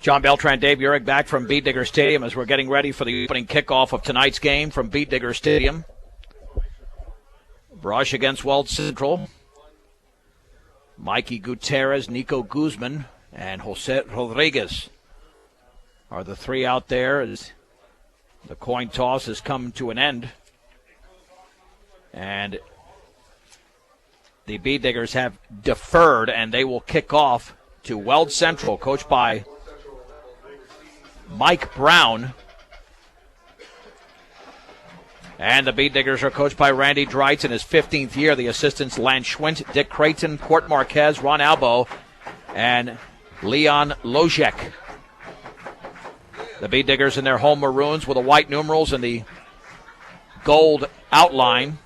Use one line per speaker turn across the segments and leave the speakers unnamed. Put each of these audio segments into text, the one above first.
John Beltran, Dave Urich back from Beat Digger Stadium as we're getting ready for the opening kickoff of tonight's game from Beat Digger Stadium. Brush against Weld Central. Mikey Gutierrez, Nico Guzman, and Jose Rodriguez are the three out there as the coin toss has come to an end. And the Beat Diggers have deferred, and they will kick off to Weld Central, coached by Mike Brown. And the Beat Diggers are coached by Randy Dreitz in his 15th year. The assistants Lance Schwint, Dick Creighton, Court Marquez, Ron Albo, and Leon Lojek. The Beat Diggers in their home maroons with the white numerals and the gold outline.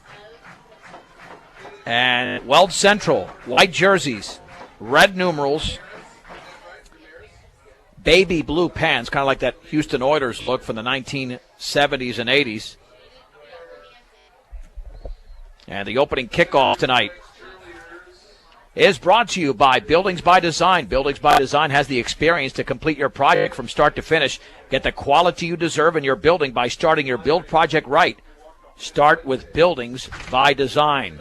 And Weld Central, white jerseys, red numerals, baby blue pants, kind of like that Houston Oilers look from the 1970s and 80s. And the opening kickoff tonight is brought to you by Buildings by Design. Buildings by Design has the experience to complete your project from start to finish. Get the quality you deserve in your building by starting your build project right. Start with Buildings by Design.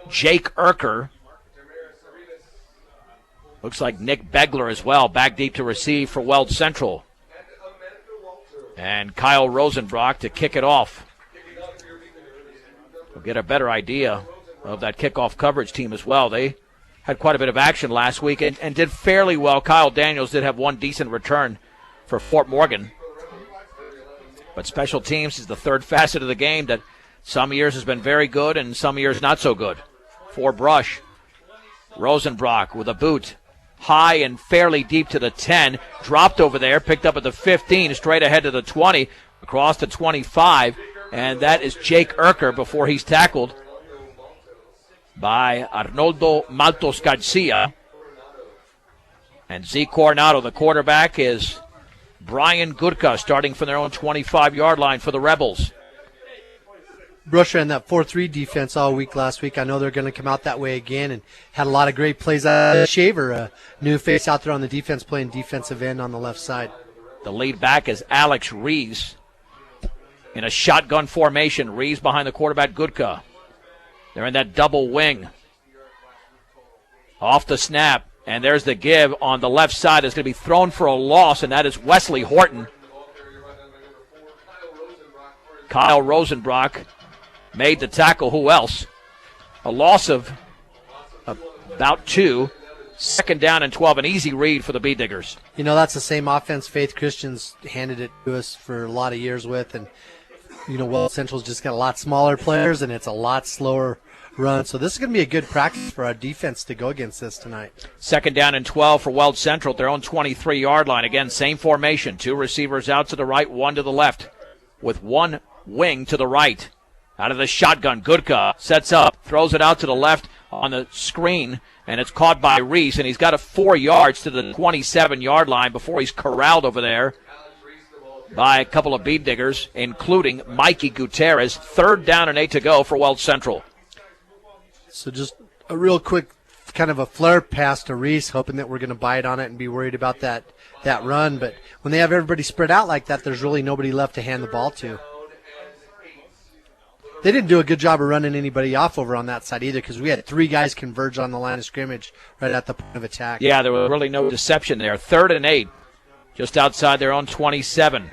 Jake Urker. Looks like Nick Begler as well, back deep to receive for Weld Central. And Kyle Rosenbrock to kick it off. We'll get a better idea of that kickoff coverage team as well. They had quite a bit of action last week and did fairly well. Kyle Daniels did have one decent return for Fort Morgan. But special teams is the third facet of the game that some years has been very good and some years not so good. For Brush, Rosenbrock with a boot. High and fairly deep to the 10. Dropped over there, picked up at the 15, straight ahead to the 20, across to 25. And that is Jake Urker before he's tackled by Arnoldo Maltos Garcia. And Z Coronado, the quarterback, is Brian Gudka, starting from their own 25-yard line for the Rebels.
Brush ran that 4-3 defense all week last week. I know they're going to come out that way again and had a lot of great plays out of Shaver, a new face out there on the defense playing defensive end on the left side.
The lead back is Alex Rees in a shotgun formation. Rees behind the quarterback, Gudka. They're in that double wing. Off the snap, and there's the give on the left side. It's going to be thrown for a loss, and that is Wesley Horton. Kyle Rosenbrock made the tackle. Who else? A loss of about 2. Second down and 12. An easy read for the Beat Diggers.
You know, that's the same offense Faith Christian's handed it to us for a lot of years with. And, you know, Weld Central's just got a lot smaller players, and it's a lot slower run. So this is going to be a good practice for our defense to go against this tonight. Second
down and 12 for Weld Central at their own 23-yard line. Again, same formation. 2 receivers out to the right, 1 to the left, with 1 wing to the right. Out of the shotgun, Gudka sets up, throws it out to the left on the screen, and it's caught by Reese, and he's got 4 yards to the 27-yard line before he's corralled over there by a couple of Beat Diggers, including Mikey Gutierrez. 3rd down and 8 to go for Weld Central.
So just a real quick kind of a flare pass to Reese, hoping that we're going to bite on it and be worried about that run. But when they have everybody spread out like that, there's really nobody left to hand the ball to. They didn't do a good job of running anybody off over on that side either, because we had 3 guys converge on the line of scrimmage right at the point of attack.
Yeah, there was really no deception there. 3rd and 8, just outside their own 27.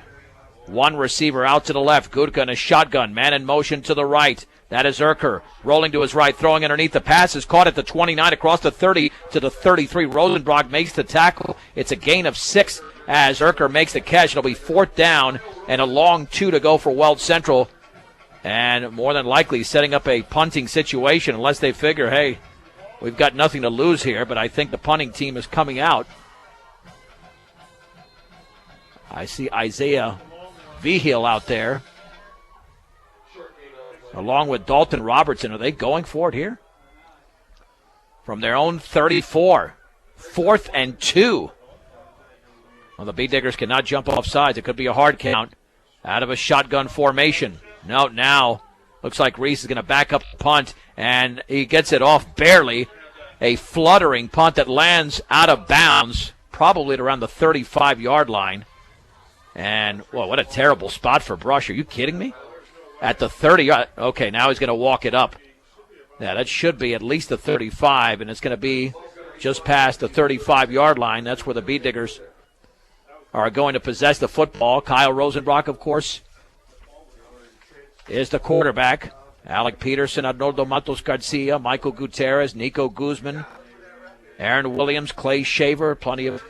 1 receiver out to the left. Gudka in a shotgun. Man in motion to the right. That is Urker. Rolling to his right, throwing underneath. The pass is caught at the 29, across the 30 to the 33. Rosenbrock makes the tackle. It's a gain of 6 as Urker makes the catch. It'll be 4th down and a long 2 to go for Weld Central. And more than likely setting up a punting situation unless they figure, hey, we've got nothing to lose here. But I think the punting team is coming out. I see Isaiah Vigil out there, along with Dalton Robertson. Are they going for it here? From their own 34. 4th and 2. Well, the Beat Diggers cannot jump off sides. It could be a hard count out of a shotgun formation. No, now looks like Reese is going to back up the punt, and he gets it off barely. a fluttering punt that lands out of bounds, probably at around the 35-yard line. And, well, what a terrible spot for Brush. Are you kidding me? At the 30. Okay, now he's going to walk it up. Yeah, that should be at least the 35, and it's going to be just past the 35-yard line. That's where the Bee Diggers are going to possess the football. Kyle Rosenbrock, of course, is the quarterback. Alec Peterson, Arnoldo Matos Garcia, Michael Gutierrez, Nico Guzman, Aaron Williams, Clay Shaver, plenty of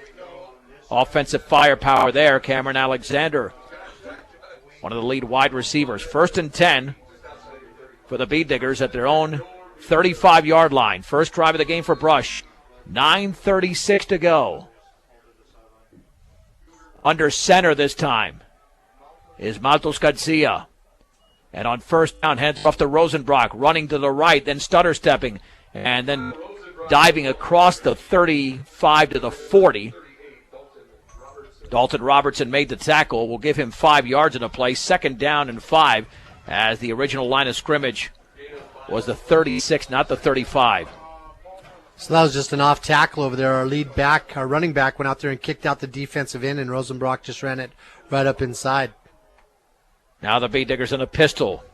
offensive firepower there. Cameron Alexander, one of the lead wide receivers. 1st and 10 for the Bee Diggers at their own 35-yard line. First drive of the game for Brush. 9:36 to go. Under center this time is Matos Garcia. And on first down, hands off to Rosenbrock, running to the right, then stutter stepping, and then diving across the 35 to the 40. Dalton Robertson made the tackle. Will give him 5 yards in a play. 2nd down and 5, as the original line of scrimmage was the 36, not the 35.
So that was just an off tackle over there. Our running back went out there and kicked out the defensive end, and Rosenbrock just ran it right up inside.
Now the Bee Diggers in a pistol.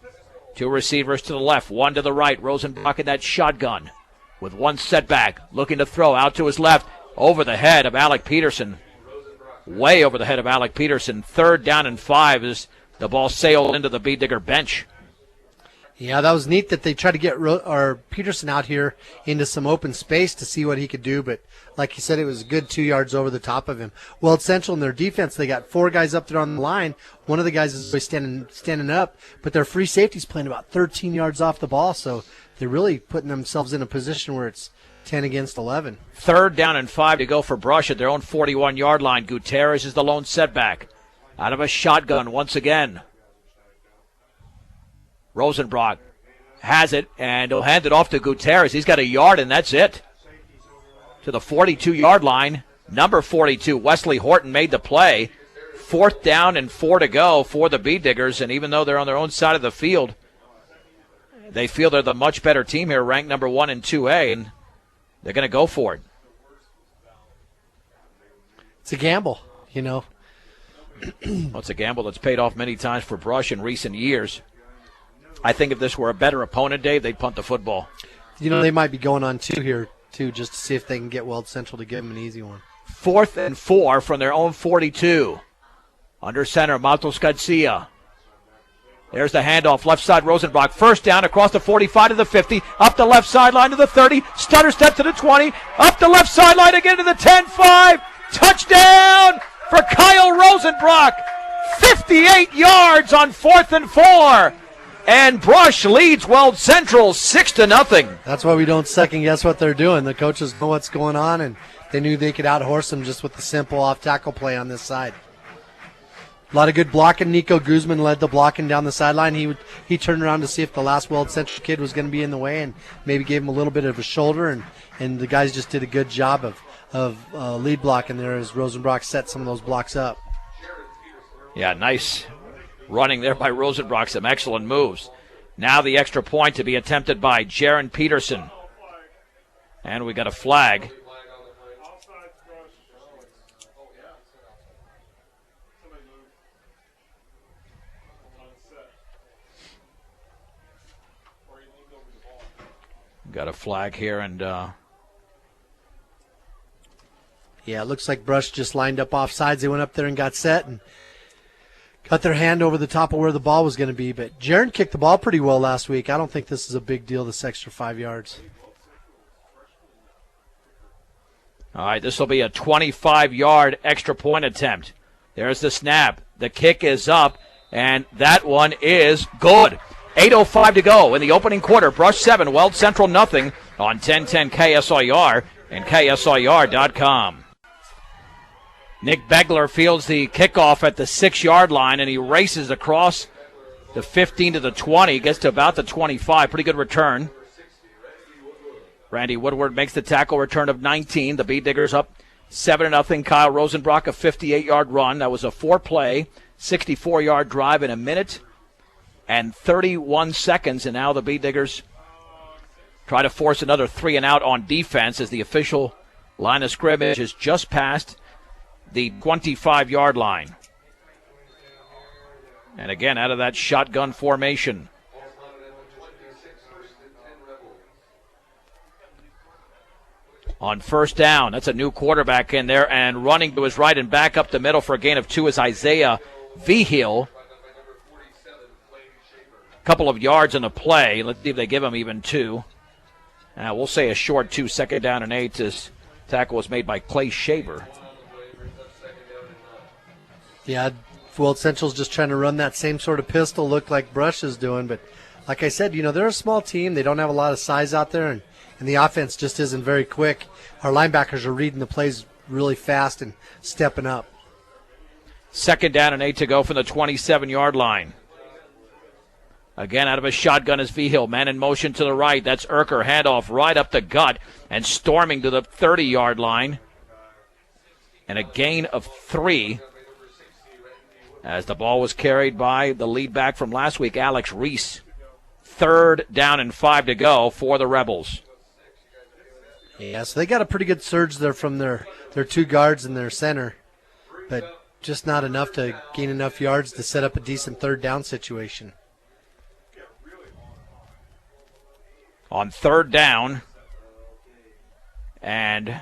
2 receivers to the left, 1 to the right. Rosenbrock in that shotgun with 1 setback, looking to throw out to his left, over the head of Alec Peterson. Way over the head of Alec Peterson. 3rd down and 5 as the ball sailed into the Bee Digger bench.
Yeah, that was neat that they tried to get Peterson out here into some open space to see what he could do, but like you said, it was a good 2 yards over the top of him. Weld Central in their defense, they got 4 guys up there on the line. One of the guys is always standing up, but their free safety's playing about 13 yards off the ball, so they're really putting themselves in a position where it's 10 against 11.
3rd down and 5 to go for Brush at their own 41-yard line. Gutierrez is the lone setback. Out of a shotgun once again. Rosenbrock has it, and he'll hand it off to Gutierrez. He's got a yard, and that's it. To the 42-yard line. Number 42, Wesley Horton, made the play. 4th down and 4 to go for the Bee Diggers, and even though they're on their own side of the field, they feel they're the much better team here, ranked number 1 in 2A, and they're going to go for it.
It's a gamble, you know.
Well, it's a gamble that's paid off many times for Brush in recent years. I think if this were a better opponent, Dave, they'd punt the football.
You know, they might be going on 2 here, too, just to see if they can get Weld Central to give them an easy one.
4th and 4 from their own 42. Under center, Matos Garcia. There's the handoff, left side, Rosenbrock. 1st down across the 45 to the 50, up the left sideline to the 30, stutter step to the 20, up the left sideline again to the 10-5. Touchdown for Kyle Rosenbrock. 58 yards on 4th and 4. And Brush leads Weld Central 6-0.
That's why we don't second guess what they're doing. The coaches know what's going on, and they knew they could outhorse them just with the simple off-tackle play on this side. A lot of good blocking. Nico Guzman led the blocking down the sideline. He turned around to see if the last Weld Central kid was going to be in the way and maybe gave him a little bit of a shoulder, and the guys just did a good job of lead blocking there as Rosenbrock set some of those blocks up.
Yeah, nice running there by Rosenbrock. Some excellent moves. Now the extra point to be attempted by Jaron Peterson. And we got a flag. Got a flag here, and
yeah, it looks like Brush just lined up off sides. They went up there and got set and got their hand over the top of where the ball was going to be. But Jaron kicked the ball pretty well last week. I don't think this is a big deal, this extra 5 yards.
All right, this will be a 25-yard extra point attempt. There's the snap. The kick is up, and that one is good. 8:05 to go in the opening quarter. Brush 7, Weld Central nothing on 1010 KSIR and KSIR.com. Nick Begler fields the kickoff at the 6-yard line, and he races across the 15 to the 20, gets to about the 25. Pretty good return. Randy Woodward makes the tackle, return of 19. The Bee Diggers up 7-0. Kyle Rosenbrock, a 58-yard run. That was a 4-play, 64-yard drive in a minute and 31 seconds, and now the Bee Diggers try to force another 3 and out on defense as the official line of scrimmage is just past the 25-yard line. And again, out of that shotgun formation. On first down, that's a new quarterback in there, and running to his right and back up the middle for a gain of 2 is Isaiah Vigil. A couple of yards in the play. Let's see if they give him even 2. We'll say a short 2, 2nd down and 8. This tackle was made by Clay Shaver.
Yeah, Weld Central's just trying to run that same sort of pistol, look like Brush is doing. But like I said, they're a small team. They don't have a lot of size out there, and the offense just isn't very quick. Our linebackers are reading the plays really fast and stepping up.
2nd down and 8 to go from the 27-yard line. Again, out of a shotgun is Vigil. Man in motion to the right. That's Urker. Handoff right up the gut and storming to the 30-yard line. And a gain of 3 as the ball was carried by the lead back from last week, Alex Reese. 3rd down and 5 to go for the Rebels.
Yeah, so they got a pretty good surge there from their 2 guards and their center, but just not enough to gain enough yards to set up a decent 3rd down situation.
On 3rd down, and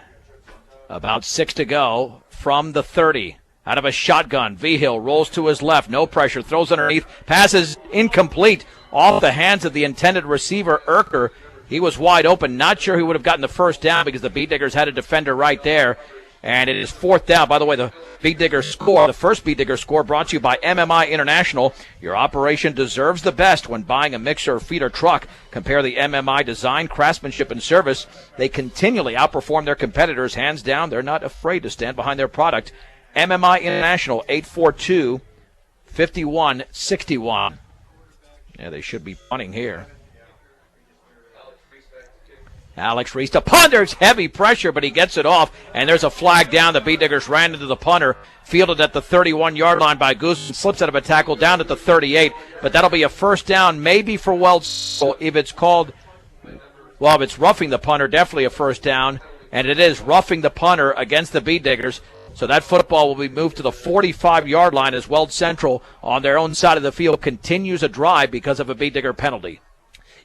about 6 to go from the 30. Out of a shotgun, Vigil rolls to his left, no pressure, throws underneath, passes incomplete off the hands of the intended receiver, Urker. He was wide open, not sure he would have gotten the first down because the Beat Diggers had a defender right there. And it is 4th down. By the way, the Beat Digger score, the first Beat Digger score brought to you by MMI International. Your operation deserves the best when buying a mixer, feeder, truck. Compare the MMI design, craftsmanship, and service. They continually outperform their competitors. Hands down, they're not afraid to stand behind their product. MMI International, 842-5161. Yeah, they should be punting here. Alex Reese to punt. There's heavy pressure, but he gets it off, and there's a flag down. The Beat Diggers ran into the punter, fielded at the 31-yard line by Goose, slips out of a tackle down at the 38, but that'll be a first down maybe for Weld. If it's called, well, if it's roughing the punter, definitely a first down, and it is roughing the punter against the Beat Diggers. So that football will be moved to the 45-yard line as Weld Central on their own side of the field continues a drive because of a Beat Digger penalty.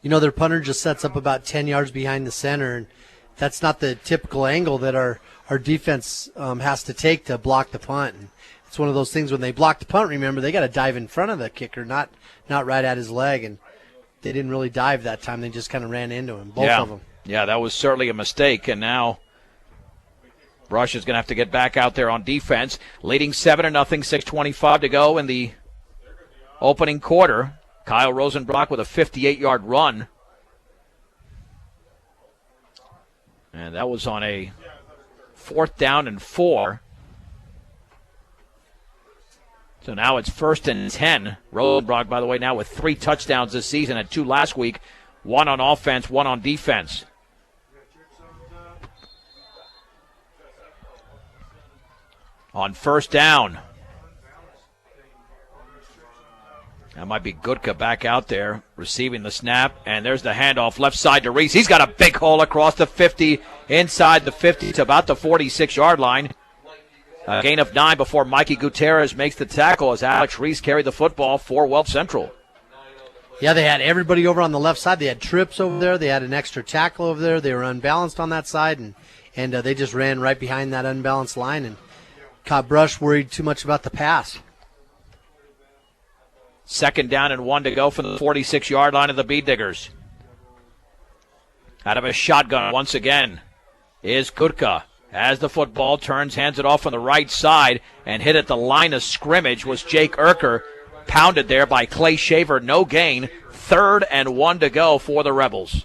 Their punter just sets up about 10 yards behind the center, and that's not the typical angle that our defense has to take to block the punt. And it's one of those things when they block the punt, remember, they got to dive in front of the kicker, not right at his leg, and they didn't really dive that time. They just kind of ran into him, both of them. Yeah,
that was certainly a mistake, and now Brush is going to have to get back out there on defense, leading 7-0, 6:25 to go in the opening quarter. Kyle Rosenbrock with a 58-yard run. And that was on a 4th down and 4. So now it's 1st and 10. Rosenbrock, by the way, now with 3 touchdowns this season and 2 last week. 1 on offense, 1 on defense. On first down. That might be Gutka back out there receiving the snap. And there's the handoff left side to Reese. He's got a big hole across the 50, inside the 50 to about the 46-yard line. A gain of 9 before Mikey Gutierrez makes the tackle as Alex Reese carried the football for Weld Central.
Yeah, they had everybody over on the left side. They had trips over there. They had an extra tackle over there. They were unbalanced on that side, and they just ran right behind that unbalanced line and caught Brush worried too much about the pass.
2nd down and 1 to go from the 46-yard line of the Beat Diggers. Out of a shotgun once again is Gutka. Has the football, turns, hands it off on the right side, and hit at the line of scrimmage was Jake Urker. Pounded there by Clay Shaver, no gain. 3rd and 1 to go for the Rebels.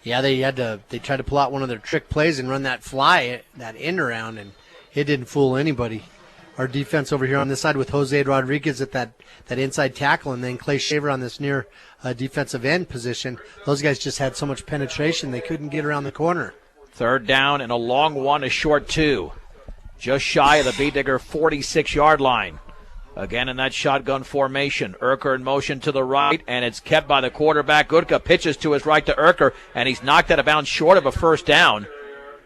Yeah, they tried to pull out one of their trick plays and run that fly, that end around, and it didn't fool anybody. Our defense over here on this side with Jose Rodriguez at that inside tackle, and then Clay Shaver on this near defensive end position. Those guys just had so much penetration they couldn't get around the corner.
3rd down and a long 1, a short 2. Just shy of the Beat Digger 46-yard line. Again in that shotgun formation. Urker in motion to the right, and it's kept by the quarterback. Gudka pitches to his right to Urker, and he's knocked out of bounds short of a first down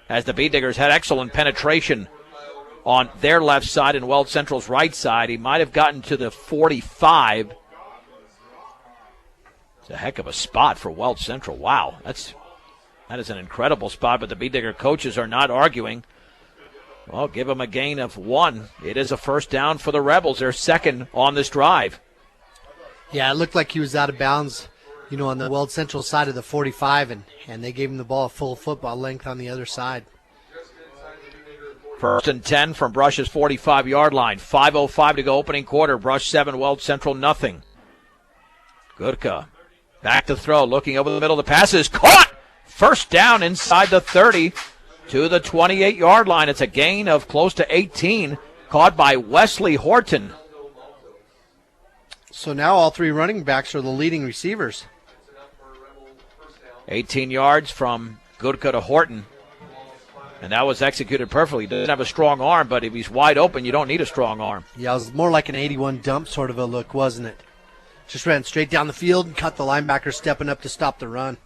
as the Beat Diggers had excellent penetration on their left side and Weld Central's right side. He might have gotten to the 45. It's a heck of a spot for Weld Central. Wow, that is an incredible spot, but the Beat Digger coaches are not arguing. Well, give them a gain of 1. It is a first down for the Rebels. They're second on this drive.
Yeah, it looked like he was out of bounds, on the Weld Central side of the 45, and they gave him the ball full football length on the other side.
First and 10 from Brush's 45-yard line. 5:05 to go opening quarter. Brush 7, Weld Central nothing. Gudka back to throw, looking over the middle. The pass is caught. First down inside the 30 to the 28-yard line. It's a gain of close to 18, caught by Wesley Horton.
So now all 3 running backs are the leading receivers.
18 yards from Gudka to Horton. And that was executed perfectly. He doesn't have a strong arm, but if he's wide open, you don't need a strong arm.
Yeah, it was more like an 81 dump sort of a look, wasn't it? Just ran straight down the field and cut the linebacker stepping up to stop the run.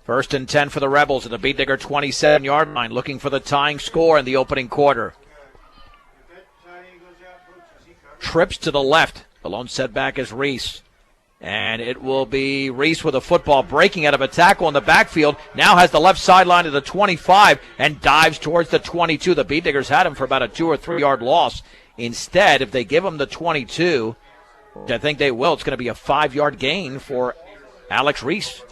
First and 10 for the Rebels at the Beat Digger 27-yard line, looking for the tying score in the opening quarter. Trips to the left. The lone setback is Reese. And it will be Reese with a football breaking out of a tackle in the backfield. Now has the left sideline to the 25 and dives towards the 22. The Beat Diggers had him for about a 2 or 3 yard loss. Instead, if they give him the 22, which I think they will, it's going to be a 5-yard gain for Alex Reese.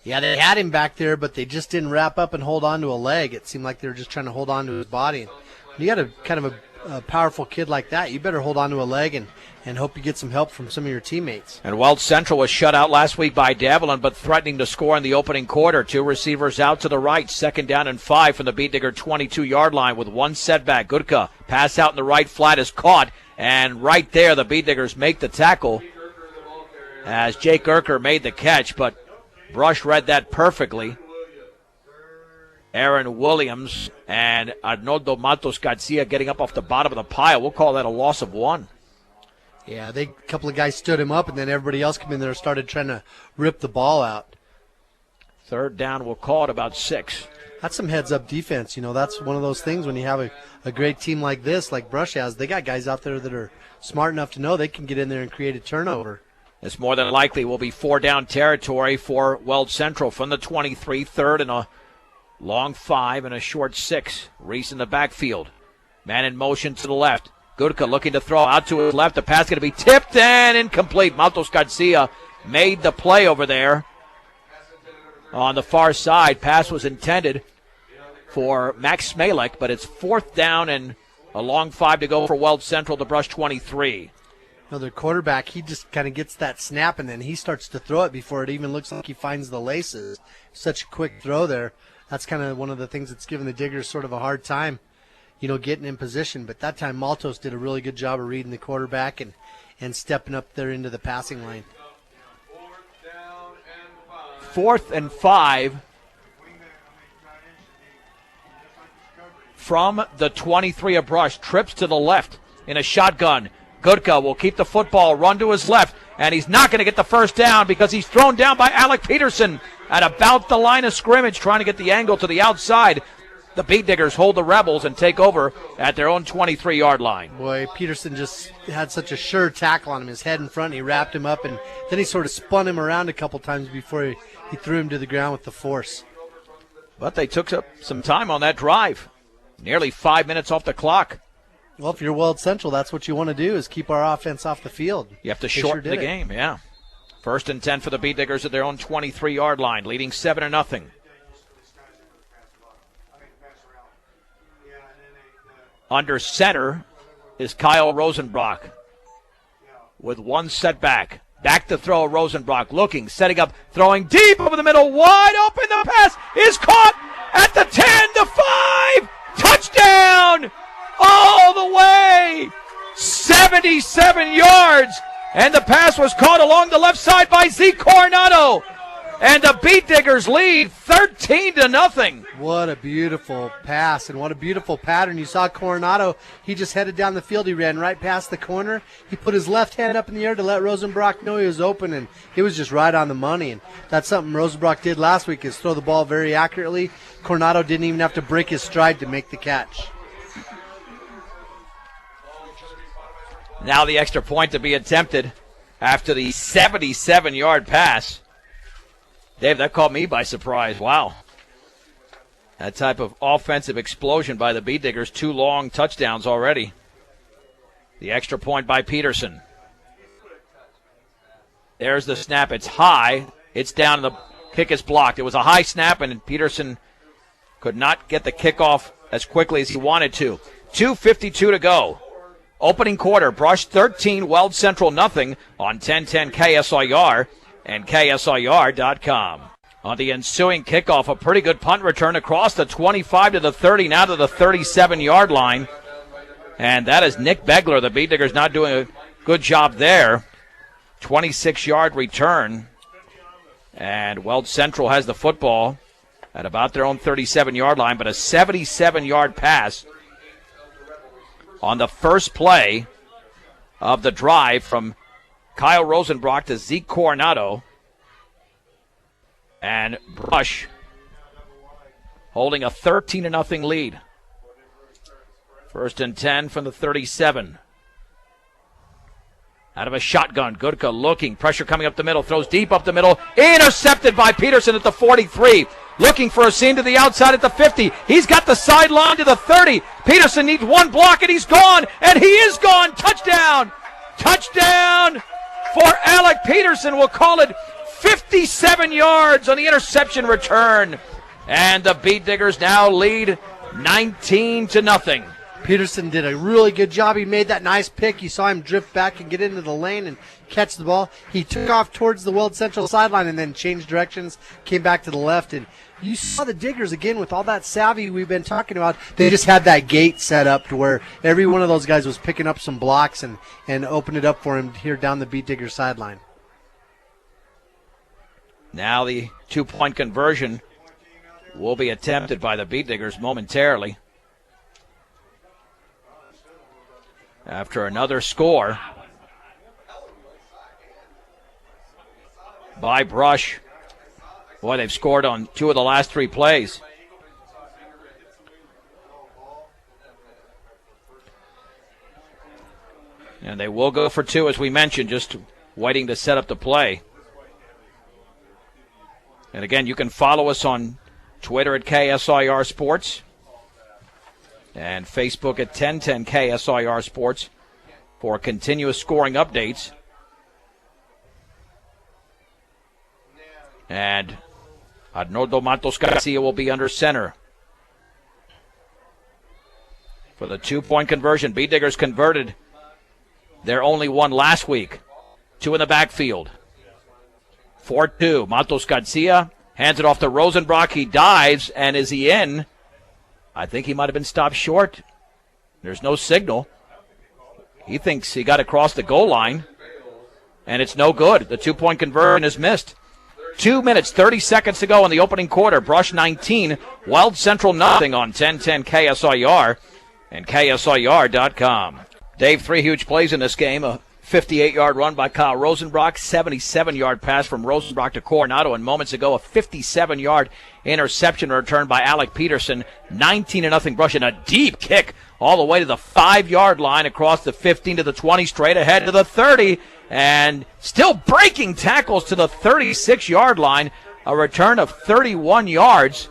Yeah, they had him back there, but they just didn't wrap up and hold on to a leg. It seemed like they were just trying to hold on to his body. And when you got a kind of a powerful kid like that, you better hold on to a leg and hope you get some help from some of your teammates.
And Weld Central was shut out last week by Davalin, but threatening to score in the opening quarter. 2 receivers out to the right, 2nd down and 5 from the Beat Digger 22-yard line with 1 setback. Gudka, pass out in the right flat is caught, and right there the Beat Diggers make the tackle as Jake Urker made the catch, but Brush read that perfectly. Aaron Williams and Arnoldo Matos Garcia getting up off the bottom of the pile. We'll call that a loss of 1.
Yeah, a couple of guys stood him up, and then everybody else came in there and started trying to rip the ball out.
3rd down, we'll call it about 6.
That's some heads-up defense. That's one of those things when you have a great team like this, like Brush has. They got guys out there that are smart enough to know they can get in there and create a turnover.
This more than likely will be 4-down territory for Weld Central from the 23, 3rd and a long 5 and a short 6. Reese in the backfield. Man in motion to the left. Gudka looking to throw out to his left. The pass going to be tipped and incomplete. Matos Garcia made the play over there on the far side. Pass was intended for Max Smalek, but it's 4th down and a long 5 to go for Weld Central to Brush 23.
Their quarterback, he just kind of gets that snap, and then he starts to throw it before it even looks like he finds the laces. Such a quick throw there. That's kind of one of the things that's given the Diggers sort of a hard time, getting in position. But that time Maltos did a really good job of reading the quarterback and stepping up there into the passing lane.
4th and 5 from the 23 of Brush. Trips to the left in a shotgun. Gudka will keep the football, run to his left, and he's not going to get the first down because he's thrown down by Alec Peterson at about the line of scrimmage, trying to get the angle to the outside. The Beat Diggers hold the Rebels and take over at their own 23-yard line.
Boy, Peterson just had such a sure tackle on him, his head in front. He wrapped him up, and then he sort of spun him around a couple times before he threw him to the ground with the force.
But they took up some time on that drive. Nearly 5 minutes off the clock.
Well, if you're Weld Central, that's what you want to do is keep our offense off the field.
You have to shorten the game, yeah. 1st and 10 for the Beat Diggers at their own 23-yard line, leading 7-0. Under center is Kyle Rosenbrock with 1 setback. Back to throw, Rosenbrock looking, setting up, throwing deep over the middle, wide open. The pass is caught at the 10, the 5, touchdown! All the way, 77 yards, and the pass was caught along the left side by Zeke Coronado. and the Beat Diggers lead 13-0.
What a beautiful pass and what a beautiful pattern. You saw Coronado, he just headed down the field. He ran right past the corner. He put his left hand up in the air to let Rosenbrock know he was open, and he was just right on the money. And that's something Rosenbrock did last week, is throw the ball very accurately. Coronado didn't even have to break his stride to make the catch.
Now the extra point to be attempted after the 77-yard pass. Dave, that caught me by surprise. Wow. That type of offensive explosion by the Beat Diggers. 2 long touchdowns already. The extra point by Peterson. There's the snap. It's high. It's down, and the kick is blocked. It was a high snap, and Peterson could not get the kickoff as quickly as he wanted to. 2:52 to go. Opening quarter, Brush 13, Weld Central nothing on 1010 KSIR and KSIR.com. On the ensuing kickoff, a pretty good punt return across the 25 to the 30, now to the 37-yard line. And that is Nick Begler. The Beat Diggers not doing a good job there. 26-yard return. And Weld Central has the football at about their own 37-yard line, but a 77-yard pass on the first play of the drive from Kyle Rosenbrock to Zeke Coronado. And Brush holding a 13-0 lead. 1st and 10 from the 37. Out of a shotgun, Goodka looking, pressure coming up the middle, throws deep up the middle, intercepted by Peterson at the 43. Looking for a seam to the outside at the 50. He's got the sideline to the 30. Peterson needs one block, and he's gone, and he is gone. Touchdown! Touchdown for Alec Peterson. We'll call it 57 yards on the interception return. And the Beat Diggers now lead 19-0.
Peterson did a really good job. He made that nice pick. You saw him drift back and get into the lane and catch the ball. He took off towards the Weld Central sideline and then changed directions, came back to the left. And you saw the Diggers again with all that savvy we've been talking about. They just had that gate set up to where every one of those guys was picking up some blocks and opened it up for him here down the Beat Diggers sideline.
Now the 2-point conversion will be attempted by the Beat Diggers momentarily. After another score by Brush. Boy, they've scored on 2 of the last 3 plays. And they will go for 2, as we mentioned, just waiting to set up the play. And again, you can follow us on Twitter at KSIR Sports and Facebook at 1010 KSIR Sports for continuous scoring updates. And Arnoldo Matos Garcia will be under center for the 2-point conversion. Beat Diggers converted their only one last week. 2 in the backfield. 4-2. Matos Garcia hands it off to Rosenbrock. He dives, and is he in? I think he might have been stopped short. There's no signal. He thinks he got across the goal line, and it's no good. The 2-point conversion is missed. 2 minutes, 30 seconds to go in the opening quarter. Brush 19, Weld Central nothing on 1010 KSIR and KSIR.com. Dave, 3 huge plays in this game. A 58-yard run by Kyle Rosenbrock, 77-yard pass from Rosenbrock to Coronado, and moments ago a 57-yard interception return by Alec Peterson. 19-0 Brush, and a deep kick all the way to the 5-yard line across the 15 to the 20, straight ahead to the 30, and still breaking tackles to the 36-yard line. A return of 31 yards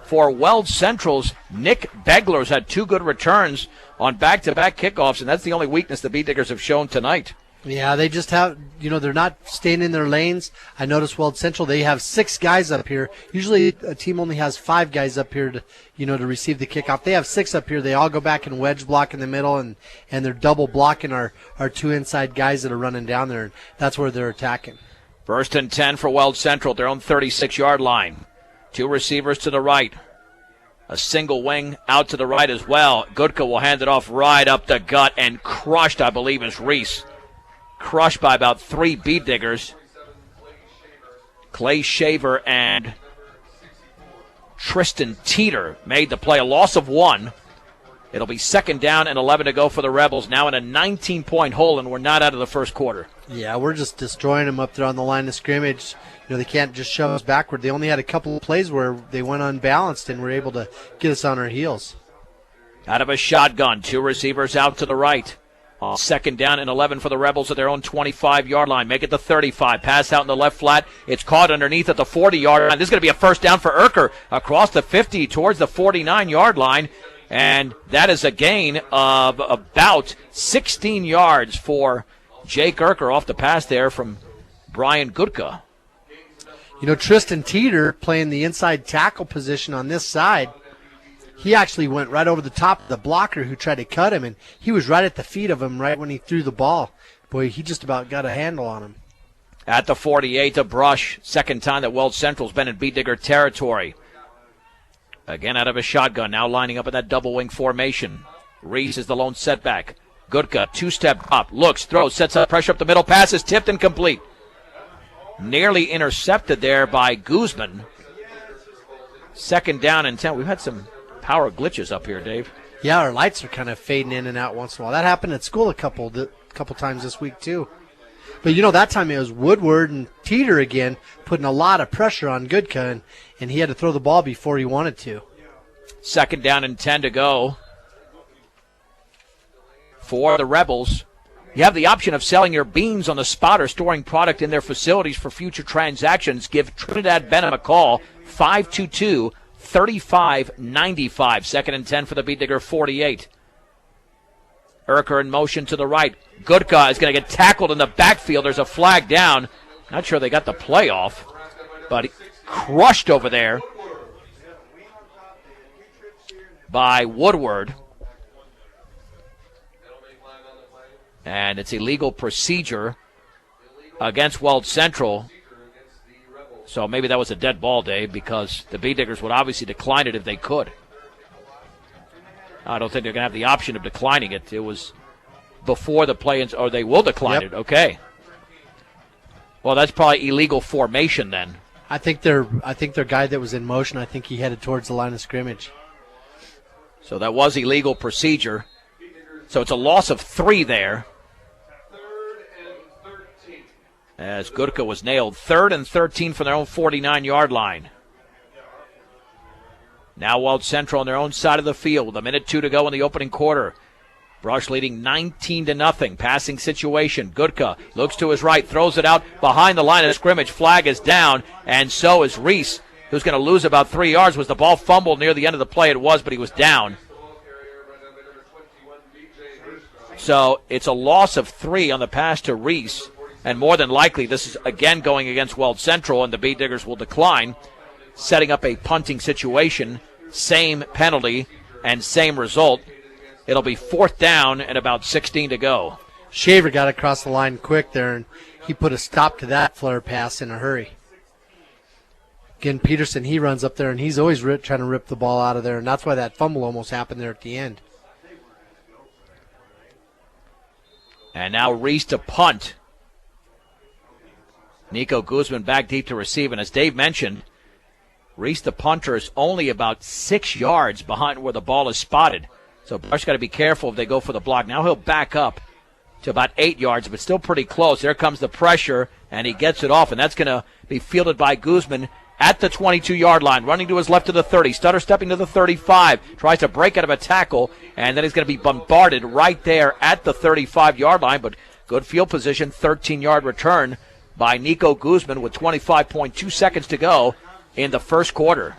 for Weld Central's Nick Begler's had 2 good returns on back-to-back kickoffs, and that's the only weakness the Beat Diggers have shown tonight.
Yeah, they just have, they're not staying in their lanes. I noticed Weld Central, they have 6 guys up here. Usually a team only has 5 guys up here to, to receive the kickoff. They have 6 up here. They all go back and wedge block in the middle, and they're double blocking our 2 inside guys that are running down there, and that's where they're attacking.
1st and 10 for Weld Central, their own 36-yard line. 2 receivers to the right. A single wing out to the right as well. Goodka will hand it off right up the gut, and crushed, I believe, is Reese. Crushed by about 3 Beat Diggers. Clay Shaver and Tristan Teeter made the play. A loss of 1. It'll be 2nd down and 11 to go for the Rebels. Now in a 19-point hole, and we're not out of the first quarter.
Yeah, we're just destroying them up there on the line of scrimmage. They can't just shove us backward. They only had a couple of plays where they went unbalanced and were able to get us on our heels.
Out of a shotgun, 2 receivers out to the right. 2nd down and 11 for the Rebels at their own 25-yard line. Make it the 35. Pass out in the left flat. It's caught underneath at the 40-yard line. This is going to be a first down for Urker across the 50 towards the 49-yard line. And that is a gain of about 16 yards for Jake Urker off the pass there from Brian Gutka.
Tristan Teeter playing the inside tackle position on this side. He actually went right over the top of the blocker who tried to cut him, and he was right at the feet of him right when he threw the ball. Boy, he just about got a handle on him.
At the 48, a brush. Second time that Weld Central's been in beat digger territory. Again out of a shotgun, now lining up in that double wing formation. Reese is the lone setback. Gutka, 2-step up, looks, throws, sets up pressure up the middle, pass is tipped and complete. Nearly intercepted there by Guzman. 2nd down and 10. We've had some power glitches up here, Dave.
Yeah, our lights are kind of fading in and out once in a while. That happened at school a couple times this week, too. But, that time it was Woodward and Teeter again putting a lot of pressure on Gutka, and he had to throw the ball before he wanted to.
2nd down and 10 to go for the Rebels. You have the option of selling your beans on the spot or storing product in their facilities for future transactions. Give Trinidad Benham a call, 522-3595. 2nd and 10 for the beat digger, 48. Urker in motion to the right. Gutka is going to get tackled in the backfield. There's a flag down. Not sure they got the play off, but crushed over there by Woodward. And it's illegal procedure against Weld Central. So maybe that was a dead ball, Dave, because the Bee Diggers would obviously decline it if they could. I don't think they're going to have the option of declining it. It was before the play-ins, or they will decline it. Okay. Well, that's probably illegal formation then.
I think their guy that was in motion, I think he headed towards the line of scrimmage.
So that was illegal procedure. So it's a loss of 3 there. As Gutka was nailed. 3rd and 13 from their own 49-yard line. Now Weld Central on their own side of the field. 1:02 to go in the opening quarter. Brush leading 19-0. Passing situation. Gutka looks to his right, throws it out behind the line of scrimmage. Flag is down, and so is Reese, who's going to lose about 3 yards. Was the ball fumbled near the end of the play? It was, but he was down. So it's a loss of 3 on the pass to Reese. And more than likely, this is again going against Weld Central, and the Bee Diggers will decline, setting up a punting situation. Same penalty and same result. It'll be 4th down and about 16 to go.
Shaver got across the line quick there, and he put a stop to that flare pass in a hurry. Again, Peterson, he runs up there, and he's always trying to rip the ball out of there, and that's why that fumble almost happened there at the end.
And now Reese to punt. Nico Guzman back deep to receive, and as Dave mentioned, Reese the punter is only about 6 yards behind where the ball is spotted. So Brush got to be careful if they go for the block. Now he'll back up to about 8 yards, but still pretty close. There comes the pressure, and he gets it off, and that's going to be fielded by Guzman at the 22-yard line, running to his left to the 30, stutter stepping to the 35, tries to break out of a tackle, and then he's going to be bombarded right there at the 35-yard line, but good field position, 13-yard return by Nico Guzman with 25.2 seconds to go in the first quarter.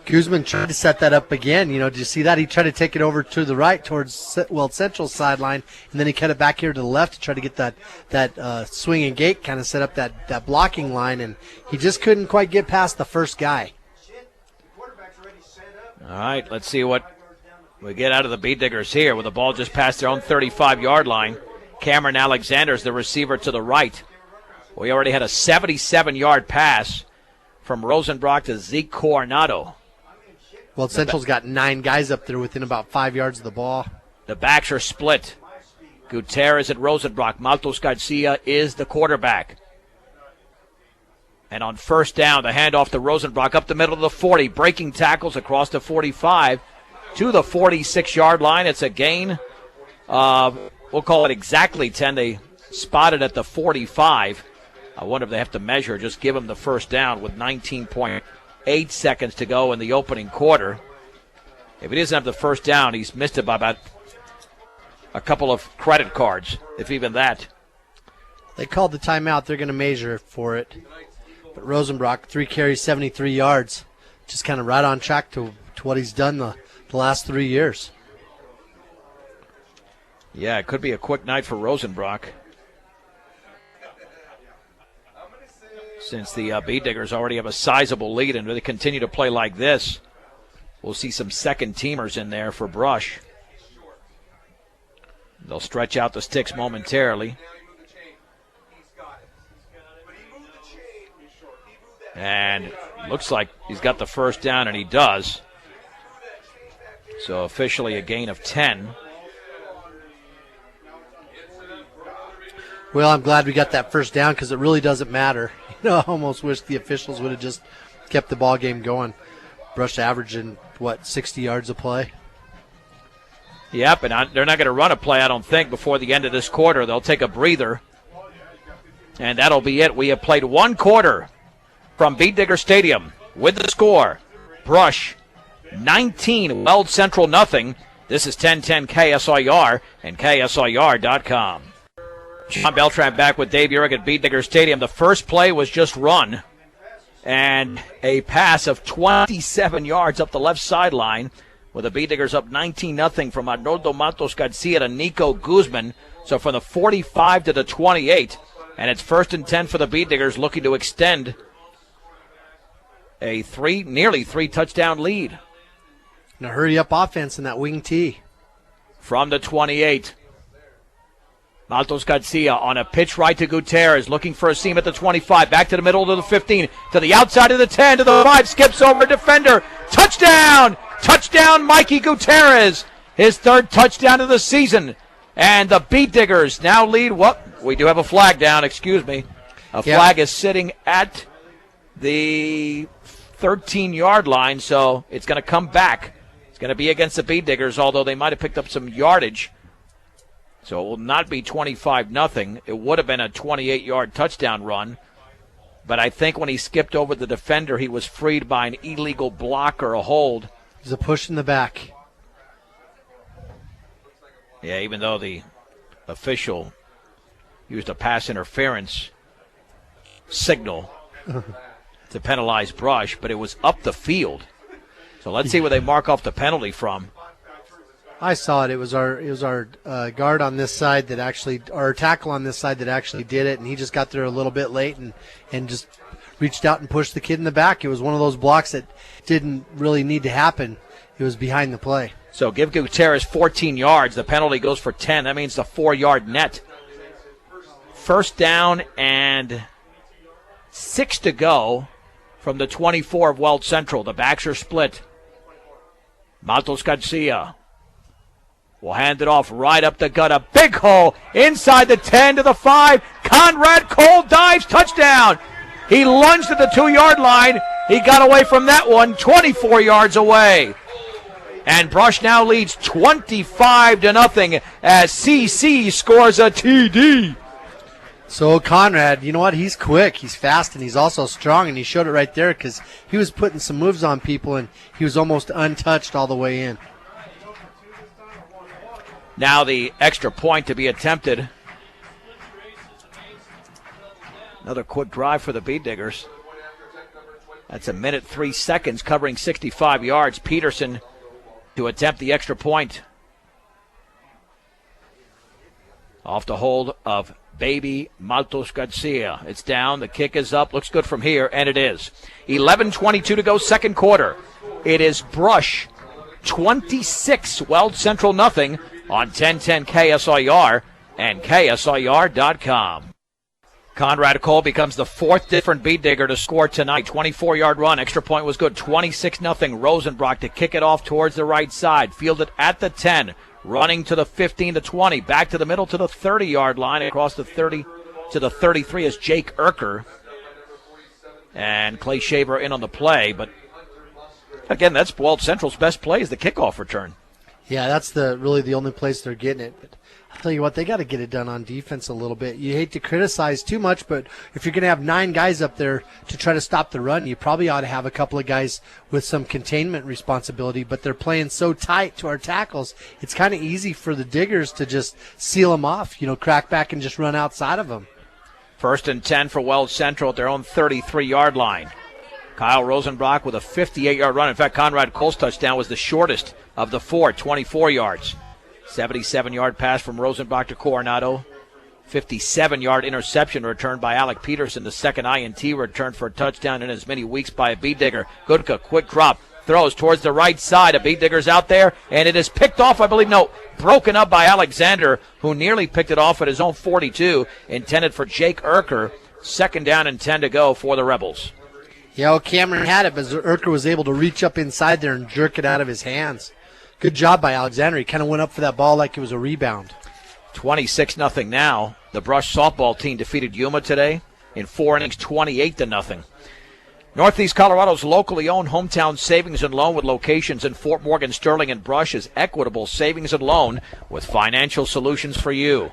Guzman tried to set that up again. Did you see that? He tried to take it over to the right towards Weld Central's sideline, and then he cut it back here to the left to try to get that swing and gate kind of set up that blocking line, and he just couldn't quite get past the first guy.
All right, let's see what we get out of the Bee Diggers here with the ball just past their own 35-yard line. Cameron Alexander's the receiver to the right. We already had a 77-yard pass from Rosenbrock to Zeke Coronado.
Well, Central's got 9 guys up there within about 5 yards of the ball.
The backs are split. Gutierrez at Rosenbrock. Maltos Garcia is the quarterback. And on first down, the handoff to Rosenbrock up the middle of the 40, breaking tackles across the 45 to the 46-yard line. It's a gain of, we'll call it exactly 10. They spotted at the 45. I wonder if they have to measure, just give him the first down with 19.8 seconds to go in the opening quarter. If he doesn't have the first down, he's missed it by about a couple of credit cards, if even that.
They called the timeout. They're going to measure for it. But Rosenbrock, 3 carries, 73 yards. Just kind of right on track to what he's done the last 3 years.
Yeah, it could be a quick night for Rosenbrock, since the Bead Diggers already have a sizable lead, and they continue to play like this, we'll see some second-teamers in there for Brush. They'll stretch out the sticks momentarily. And looks like he's got the first down, and he does. So officially a gain of 10.
Well, I'm glad we got that first down because it really doesn't matter. You know, I almost wish the officials would have just kept the ball game going. Brush averaging, 60 yards a play?
Yep, and they're not going to run a play, I don't think, before the end of this quarter. They'll take a breather, and that'll be it. We have played one quarter from Bead Digger Stadium with the score: Brush 19, Weld Central nothing. This is 1010 KSIR and KSIR.com. John Beltran back with Dave Urick at Bead Digger Stadium. The first play was just run, and a pass of 27 yards up the left sideline, with the Bead Diggers up 19-0 from Arnoldo Matos Garcia to Nico Guzman. So from the 45 to the 28, and it's 1st and 10 for the Bead Diggers, looking to extend a nearly three touchdown lead.
And a hurry-up offense in that wing T.
From the 28. Matos Garcia on a pitch right to Gutierrez, looking for a seam at the 25, back to the middle to the 15, to the outside of the 10, to the 5, skips over defender, touchdown! Touchdown, Mikey Gutierrez, his 3rd touchdown of the season. And the Bead Diggers now lead. We do have a flag down, excuse me. A flag is sitting at the 13-yard line, so it's going to come back. It's going to be against the Bead Diggers, although they might have picked up some yardage. So it will not be 25-0. It would have been a 28-yard touchdown run. But I think when he skipped over the defender, he was freed by an illegal block or a hold.
There's a push in the back.
Yeah, even though the official used a pass interference signal to penalize Brush, but it was up the field. So let's see where they mark off the penalty from.
I saw it. It was our guard on this side that actually, our tackle on this side that actually did it, and he just got there a little bit late and just reached out and pushed the kid in the back. It was one of those blocks that didn't really need to happen. It was behind the play.
So give Gutierrez 14 yards. The penalty goes for 10. That means the 4-yard net. 1st down and 6 to go from the 24 of Weld Central. The backs are split. Matos Garcia will hand it off right up the gut. A big hole inside the 10 to the 5. Conrad Cole dives, touchdown. He lunged at the 2-yard line. He got away from that one, 24 yards away. And Brush now leads 25-0 as CC scores a TD.
So Conrad, you know what? He's quick, he's fast, and he's also strong, and he showed it right there because he was putting some moves on people, and he was almost untouched all the way in.
Now the extra point to be attempted. Another quick drive for the Bead Diggers. That's 1 minute 3 seconds, covering 65 yards. Peterson to attempt the extra point. Off the hold of baby Matos Garcia. It's down, the kick is up, looks good from here, and it is. 11:22 to go, 2nd quarter. It is Brush 26, Weld Central nothing on 1010 KSIR and KSIR.com. Conrad Cole becomes the 4th different Bead Digger to score tonight. 24-yard run. Extra point was good. 26-0. Rosenbrock to kick it off towards the right side. Fielded at the 10. Running to the 15 to 20. Back to the middle to the 30-yard line. Across the 30 to the 33 is Jake Erker. And Clay Shaver in on the play. But, again, that's Weld Central's best play is the kickoff return.
Yeah, that's really the only place they're getting it. But I'll tell you what, they got to get it done on defense a little bit. You hate to criticize too much, but if you're going to have 9 guys up there to try to stop the run, you probably ought to have a couple of guys with some containment responsibility. But they're playing so tight to our tackles, it's kind of easy for the Diggers to just seal them off, crack back and just run outside of them.
1st and 10 for Weld Central at their own 33-yard line. Kyle Rosenbach with a 58-yard run. In fact, Conrad Cole's touchdown was the shortest of the 4, 24 yards. 77-yard pass from Rosenbach to Coronado. 57-yard interception returned by Alec Peterson. The second INT return for a touchdown in as many weeks by a beat digger. Goodka, quick drop, throws towards the right side. A beat digger's out there, and it is picked off, broken up by Alexander, who nearly picked it off at his own 42, intended for Jake Urker. 2nd down and 10 to go for the Rebels.
Yeah, Cameron had it, but Urker was able to reach up inside there and jerk it out of his hands. Good job by Alexander. He kind of went up for that ball like it was a rebound.
26-0 now. The Brush softball team defeated Yuma today in 4 innings, 28-0. Northeast Colorado's locally owned hometown savings and loan with locations in Fort Morgan, Sterling, and Brush is Equitable Savings and Loan with financial solutions for you.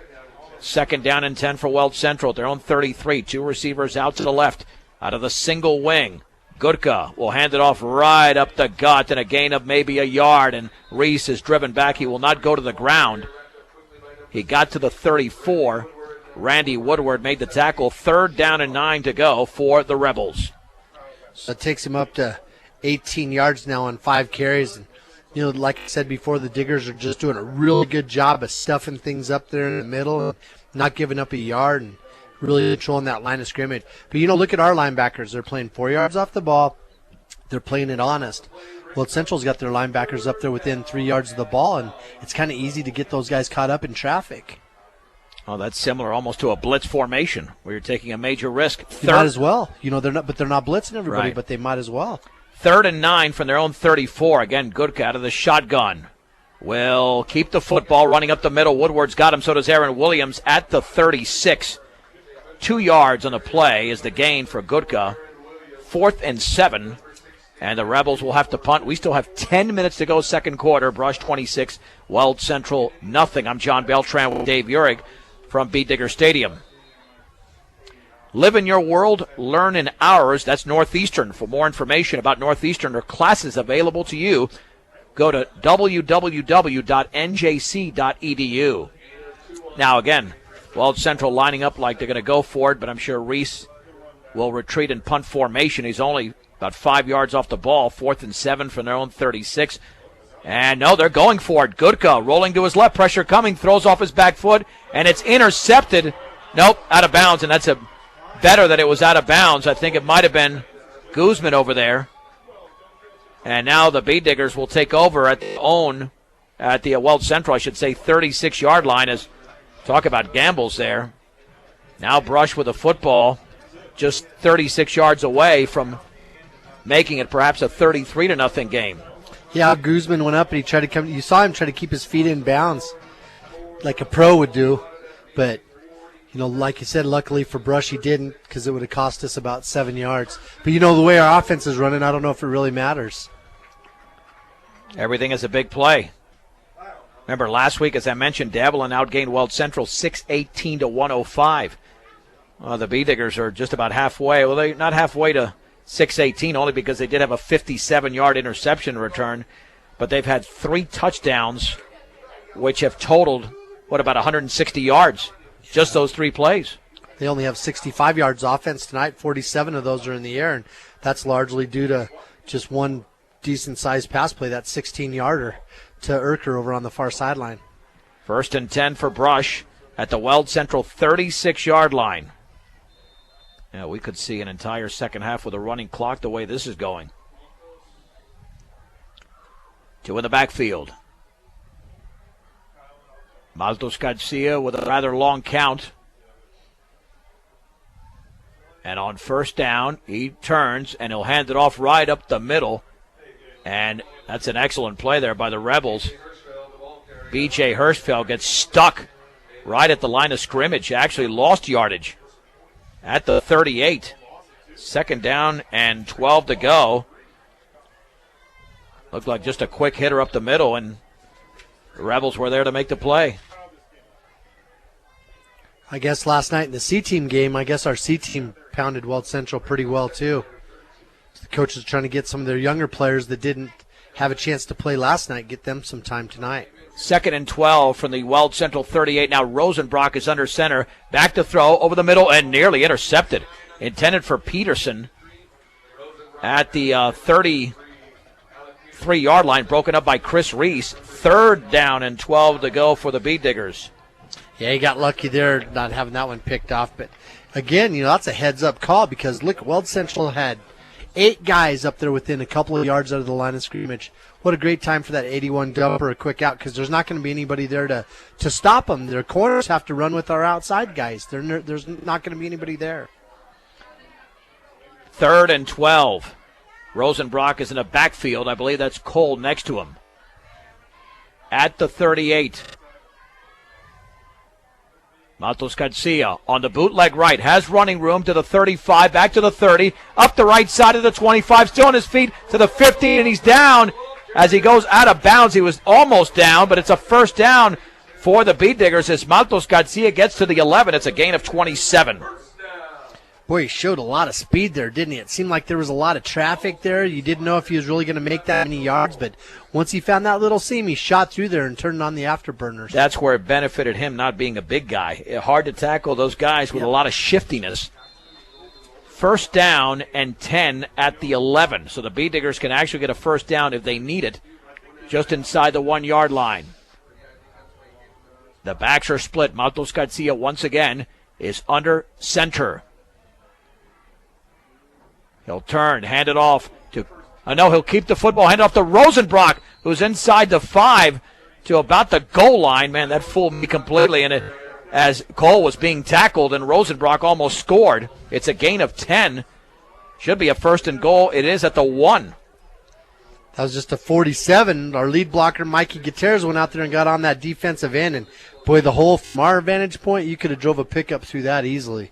2nd down and 10 for Weld Central at their own 33. 2 receivers out to the left. Out of the single wing, Gutka will hand it off right up the gut and a gain of maybe a yard, and Reese is driven back. He will not go to the ground. He got to the 34. Randy Woodward made the tackle. 3rd down and 9 to go for the Rebels.
That takes him up to 18 yards now on 5 carries. And, like I said before, the Diggers are just doing a really good job of stuffing things up there in the middle and not giving up a yard and really controlling that line of scrimmage. But, look at our linebackers. They're playing 4 yards off the ball. They're playing it honest. Well, Central's got their linebackers up there within 3 yards of the ball, and it's kind of easy to get those guys caught up in traffic.
Oh, that's similar almost to a blitz formation where you're taking a major risk.
You might as well. They're not blitzing everybody,
right,
but they might as well.
3rd and 9 from their own 34. Again, Goodka out of the shotgun. Will keep the football running up the middle. Woodward's got him, so does Aaron Williams at the 36. 2 yards on the play is the gain for Goodka. 4th and 7, and the Rebels will have to punt. We still have 10 minutes to go, second quarter. Brush 26, Weld Central nothing. I'm John Beltran with Dave Urig from Beat Digger Stadium. Live in your world, learn in ours. That's Northeastern. For more information about Northeastern or classes available to you, go to www.njc.edu. Now, again, Weld Central lining up like they're going to go for it, but I'm sure Reese will retreat in punt formation. He's only about 5 yards off the ball. 4th and 7 from their own 36. And no, they're going for it. Goodka rolling to his left, pressure coming, throws off his back foot, and it's intercepted. Nope, out of bounds, and that's better that it was out of bounds. I think it might have been Guzman over there. And now the Bee Diggers will take over at the Weld Central, 36-yard line. As talk about gambles there. Now Brush with a football, just 36 yards away from making it perhaps a 33-0 game.
Yeah, Guzman went up and he tried to come. You saw him try to keep his feet in bounds like a pro would do. But, like you said, luckily for Brush, he didn't, because it would have cost us about 7 yards. But, the way our offense is running, I don't know if it really matters.
Everything is a big play. Remember, last week, as I mentioned, Davelin outgained Weld Central 618 to 105. The Bee Diggers are just about halfway. Well, they're not halfway to 618, only because they did have a 57-yard interception return. But they've had 3 touchdowns, which have totaled, about 160 yards? Just those 3 plays.
They only have 65 yards offense tonight. 47 of those are in the air, and that's largely due to just one decent-sized pass play, that 16-yarder to Urker over on the far sideline.
1st and 10 for Brush at the Weld Central 36-yard line. Yeah, we could see an entire second half with a running clock the way this is going. 2 in the backfield. Maltos Garcia with a rather long count. And on 1st down, he turns and he'll hand it off right up the middle. And that's an excellent play there by the Rebels. B.J. Hirschfeld gets stuck right at the line of scrimmage. Actually lost yardage at the 38. Second down and 12 to go. Looked like just a quick hitter up the middle, and the Rebels were there to make the play.
I guess last night in the C-team game, I guess our C-team pounded Weld Central pretty well too. The coaches are trying to get some of their younger players that didn't have a chance to play last night, get them some time tonight.
Second and 12 from the Weld Central 38. Now Rosenbrock is under center. Back to throw over the middle and nearly intercepted. Intended for Peterson at the 33-yard line, broken up by Chris Reese. Third down and 12 to go for the Bee Diggers.
Yeah, he got lucky there not having that one picked off. But, again, that's a heads-up call because, look, Weld Central had 8 guys up there within a couple of yards out of the line of scrimmage. What a great time for that 81 dump or a quick out because there's not going to be anybody there to stop them. Their corners have to run with our outside guys. There's not going to be anybody there.
Third and 12. Rosenbrock is in the backfield. I believe that's Cole next to him. At the 38. Matos Garcia on the bootleg right. Has running room to the 35. Back to the 30. Up the right side of the 25. Still on his feet to the 15. And he's down as he goes out of bounds. He was almost down, but it's a first down for the Bee Diggers as Matos Garcia gets to the 11. It's a gain of 27.
Boy, he showed a lot of speed there, didn't he? It seemed like there was a lot of traffic there. You didn't know if he was really going to make that many yards, but once he found that little seam, he shot through there and turned on the afterburners.
That's where it benefited him not being a big guy. Hard to tackle those guys with a lot of shiftiness. First down and 10 at the 11. So the Bee Diggers can actually get a first down if they need it, just inside the 1-yard line. The backs are split. Matos Garcia once again is under center. He'll turn, hand it off to, he'll keep the football, hand it off to Rosenbrock, who's inside the 5 to about the goal line. Man, that fooled me completely. And as Cole was being tackled and Rosenbrock almost scored, it's a gain of 10. Should be a first and goal. It is at the 1.
That was just a 47. Our lead blocker, Mikey Gutierrez, went out there and got on that defensive end. And, boy, the whole, from our vantage point, you could have drove a pickup through that easily.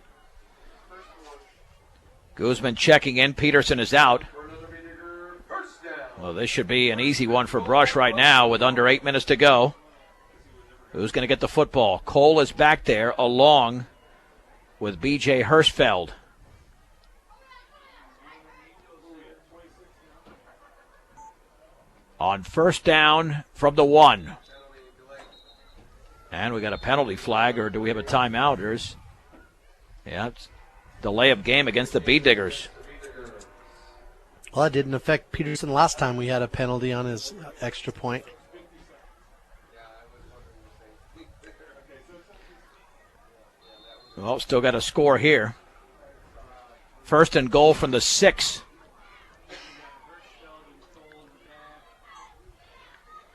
Guzman checking in. Peterson is out. Well, this should be an easy one for Brush right now with under 8 minutes to go. Who's going to get the football? Cole is back there along with B.J. Hirschfeld. On first down from the 1. And we got a penalty flag, or do we have a timeout? It's delay of game against the Bee Diggers.
Well, that didn't affect Peterson last time we had a penalty on his extra point.
Well, still got a score here. First and goal from the 6.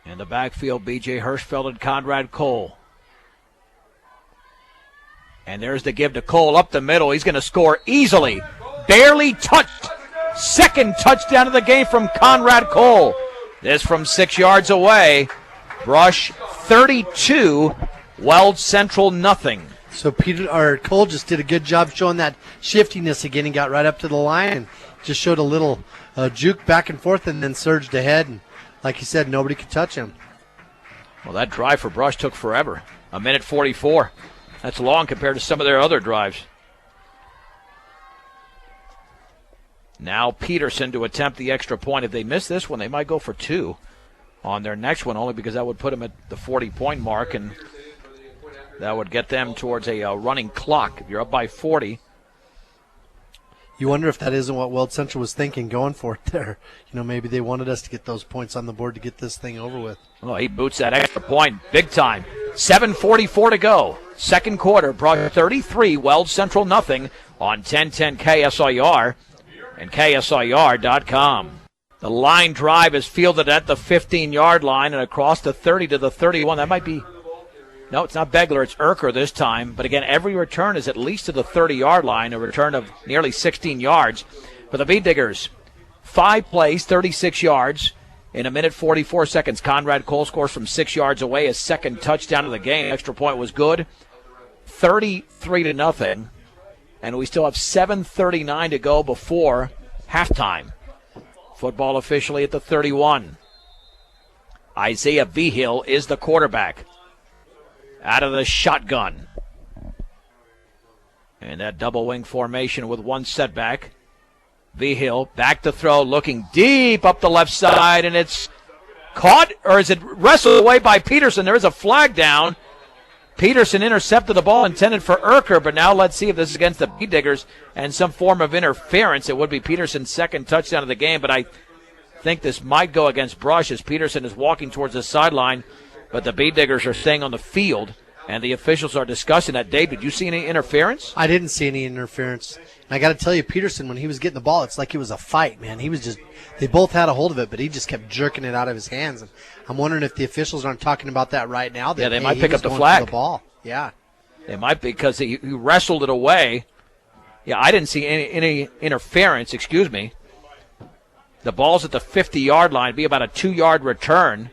In the backfield, B.J. Hirschfeld and Conrad Cole. And there's the give to Cole up the middle. He's going to score easily. Barely touched. Second touchdown of the game from Conrad Cole. This from 6 yards away. Brush 32, Weld Central nothing.
So Cole just did a good job showing that shiftiness again. He got right up to the line and just showed a little juke back and forth and then surged ahead. And like you said, nobody could touch him.
Well, that drive for Brush took forever. 1:44. That's long compared to some of their other drives. Now Peterson to attempt the extra point. If they miss this one, they might go for 2 on their next one, only because that would put them at the 40-point mark, and that would get them towards a running clock. If you're up by 40.
You wonder if that isn't what Weld Central was thinking going for it there. Maybe they wanted us to get those points on the board to get this thing over with.
Well, he boots that extra point big time. 7:44 to go. Second quarter, Brush 33, Weld Central nothing on 1010 KSIR and KSIR.com. The line drive is fielded at the 15-yard line and across the 30 to the 31. That might be, no, it's not Begler, it's Urker this time. But again, every return is at least to the 30-yard line, a return of nearly 16 yards. For the Bee Diggers, 5 plays, 36 yards. In 1:44 seconds, Conrad Cole scores from 6 yards away, his second touchdown of the game. Extra point was good. 33 to nothing. and we still have 7:39 to go before halftime. Football officially at the 31. Isaiah Vigil is the quarterback. Out of the shotgun. And that double wing formation with one setback. Vigil back to throw, looking deep up the left side, and it's caught, or is it wrestled away by Peterson? There is a flag down. Peterson intercepted the ball intended for Urker, but now let's see if this is against the Bee Diggers and some form of interference. It would be Peterson's second touchdown of the game, but I think this might go against Brush as Peterson is walking towards the sideline, but the Bee Diggers are staying on the field, and the officials are discussing that. Dave, did you see any interference?
I didn't see any interference. And I got to tell you, Peterson, when he was getting the ball, it's like it was a fight, man. He was just, they both had a hold of it, but he just kept jerking it out of his hands. And I'm wondering if the officials aren't talking about that right now.
Yeah, they might pick up the flag.
The ball. Yeah.
They might be, because he wrestled it away. Yeah, I didn't see any interference, excuse me. The ball's at the 50-yard line. It'd be about a 2-yard return.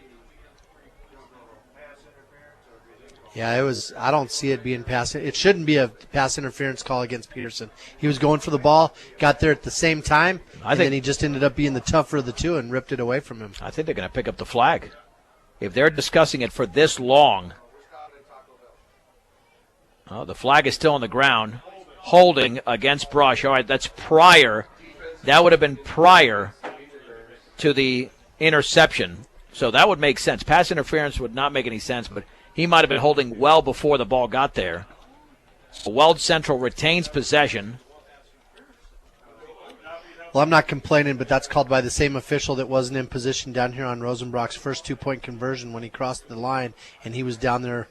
Yeah, it was. I don't see it being pass. It shouldn't be a pass interference call against Peterson. He was going for the ball, got there at the same time, and then he just ended up being the tougher of the two and ripped it away from him.
I think they're going to pick up the flag. If they're discussing it for this long. Oh, the flag is still on the ground. Holding against Brush. All right, that's prior. That would have been prior to the interception. So that would make sense. Pass interference would not make any sense, but he might have been holding well before the ball got there. Weld Central retains possession.
Well, I'm not complaining, but that's called by the same official that wasn't in position down here on Rosenbrock's first 2-point conversion when he crossed the line, and he was down there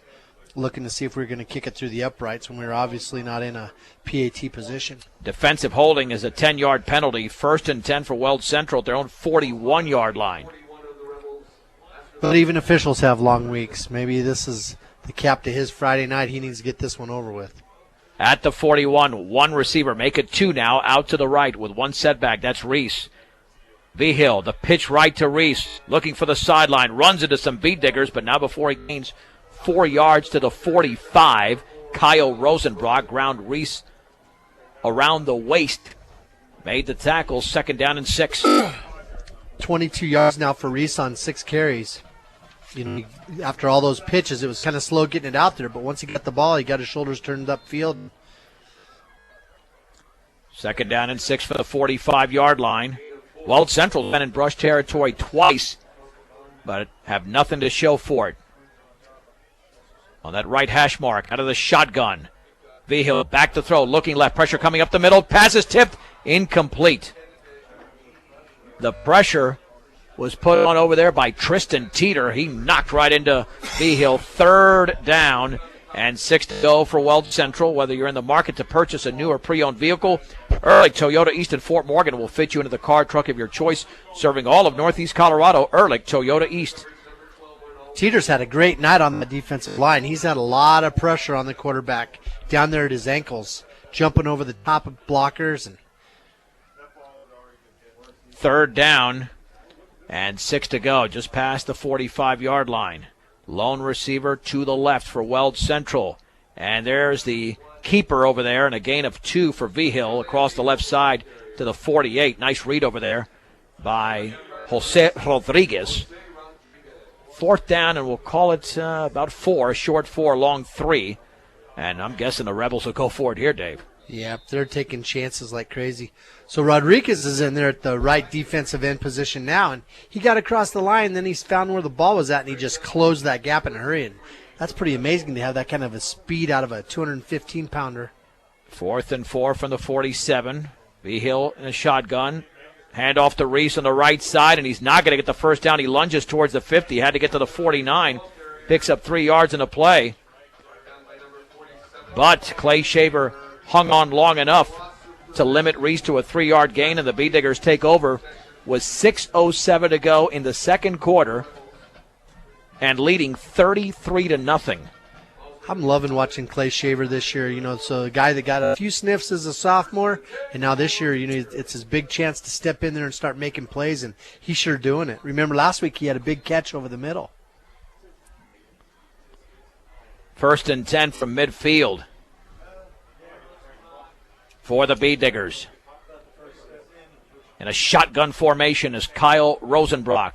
looking to see if we were going to kick it through the uprights when we were obviously not in a PAT position.
Defensive holding is a 10-yard penalty. 1st and 10 for Weld Central at their own 41-yard line.
But even officials have long weeks. Maybe this is the cap to his Friday night. He needs to get this one over with.
At the 41, one receiver. Make it 2 now, out to the right with one setback. That's Reese. Vigil, the pitch right to Reese. Looking for the sideline. Runs into some Bee Diggers, but now before he gains 4 yards to the 45, Kyle Rosenbrock ground Reese around the waist. Made the tackle. 2nd down and 6.
22 yards now for Reese on 6 carries. You know, after all those pitches, it was kind of slow getting it out there, but once he got the ball, he got his shoulders turned upfield.
2nd down and 6 for the 45-yard line. Weld Central's been in Brush territory twice, but have nothing to show for it. On that right hash mark, out of the shotgun. Vigil back to throw, looking left, pressure coming up the middle, pass is tipped, incomplete. The pressure was put on over there by Tristan Teeter. He knocked right into Vigil. 3rd down and 6 to go for Weld Central. Whether you're in the market to purchase a new or pre-owned vehicle, Ehrlich Toyota East in Fort Morgan will fit you into the car truck of your choice, serving all of Northeast Colorado. Ehrlich Toyota East.
Teeter's had a great night on the defensive line. He's had a lot of pressure on the quarterback down there at his ankles, jumping over the top of blockers. And
3rd down and 6 to go, just past the 45-yard line. Lone receiver to the left for Weld Central. And there's the keeper over there, and a gain of 2 for Vigil across the left side to the 48. Nice read over there by Jose Rodriguez. 4th down, and we'll call it about 4, short 4, long 3. And I'm guessing the Rebels will go for it here, Dave.
Yeah, they're taking chances like crazy. So Rodriguez is in there at the right defensive end position now, and he got across the line, then he's found where the ball was at, and he just closed that gap in a hurry. And that's pretty amazing to have that kind of a speed out of a 215-pounder.
4th and 4 from the 47. Vigil in a shotgun. Hand off to Reese on the right side, and he's not going to get the first down. He lunges towards the 50. Had to get to the 49. Picks up 3 yards in the play. But Clay Shaver hung on long enough to limit Reese to a 3-yard gain, and the Bee Diggers take over with 6:07 to go in the second quarter and leading 33-0.
I'm loving watching Clay Shaver this year. You know, so a guy that got a few sniffs as a sophomore, and now this year, you know, it's his big chance to step in there and start making plays, and he's sure doing it. Remember last week he had a big catch over the middle.
1st and 10 from midfield. for the Bee Diggers. In a shotgun formation is Kyle Rosenbrock.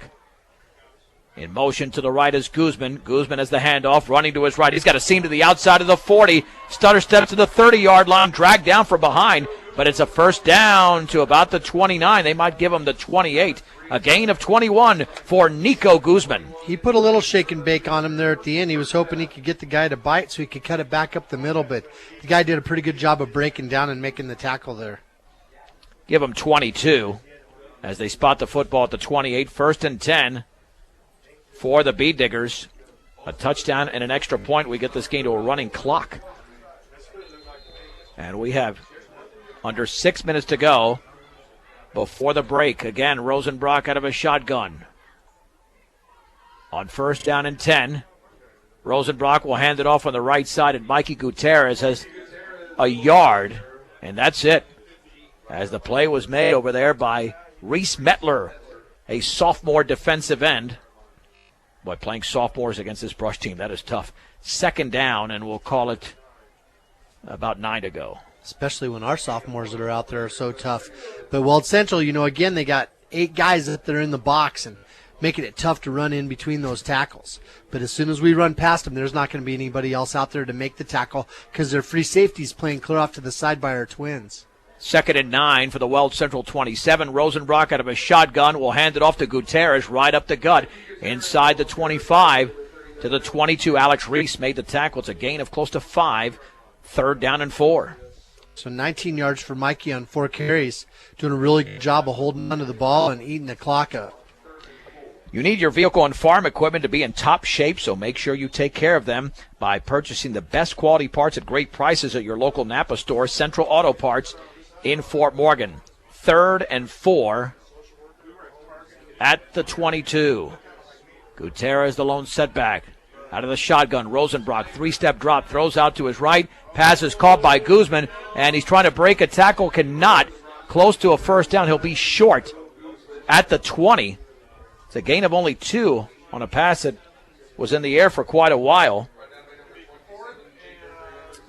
In motion to the right is Guzman. Guzman has the handoff, running to his right. He's got a seam to the outside of the 40. Stutter steps to the 30-yard line, dragged down from behind, but it's a first down to about the 29. They might give him the 28. A gain of 21 for Nico Guzman.
He put a little shake and bake on him there at the end. He was hoping he could get the guy to bite so he could cut it back up the middle, but the guy did a pretty good job of breaking down and making the tackle there.
Give him 22 as they spot the football at the 28. First and 10 for the Bee Diggers. A touchdown and an extra point. We get this game to a running clock. And we have under 6 minutes to go before the break. Again, Rosenbrock out of a shotgun. On first down and 10, Rosenbrock will hand it off on the right side, and Mikey Gutierrez has a yard, and that's it. As the play was made over there by Reese Metler, a sophomore defensive end. Boy, playing sophomores against this Brush team, that is tough. Second down, and we'll call it about 9 to go.
Especially when our sophomores that are out there are so tough. But Weld Central, again, they got 8 guys that are in the box and making it tough to run in between those tackles. But as soon as we run past them, there's not going to be anybody else out there to make the tackle because their free safeties playing clear off to the side by our twins.
Second and 9 for the Weld Central 27. Rosenbrock out of a shotgun will hand it off to Gutierrez right up the gut inside the 25 to the 22. Alex Reese made the tackle. It's a gain of close to 5. Third down and 4.
So 19 yards for Mikey on 4 carries. Doing a really good job of holding onto the ball and eating the clock up.
You need your vehicle and farm equipment to be in top shape, so make sure you take care of them by purchasing the best quality parts at great prices at your local Napa store, Central Auto Parts in Fort Morgan. Third and 4 at the 22. Gutierrez, the lone setback. Out of the shotgun, Rosenbrock, 3-step drop, throws out to his right. Pass is caught by Guzman, and he's trying to break a tackle, cannot. Close to a first down. He'll be short at the 20. It's a gain of only 2 on a pass that was in the air for quite a while.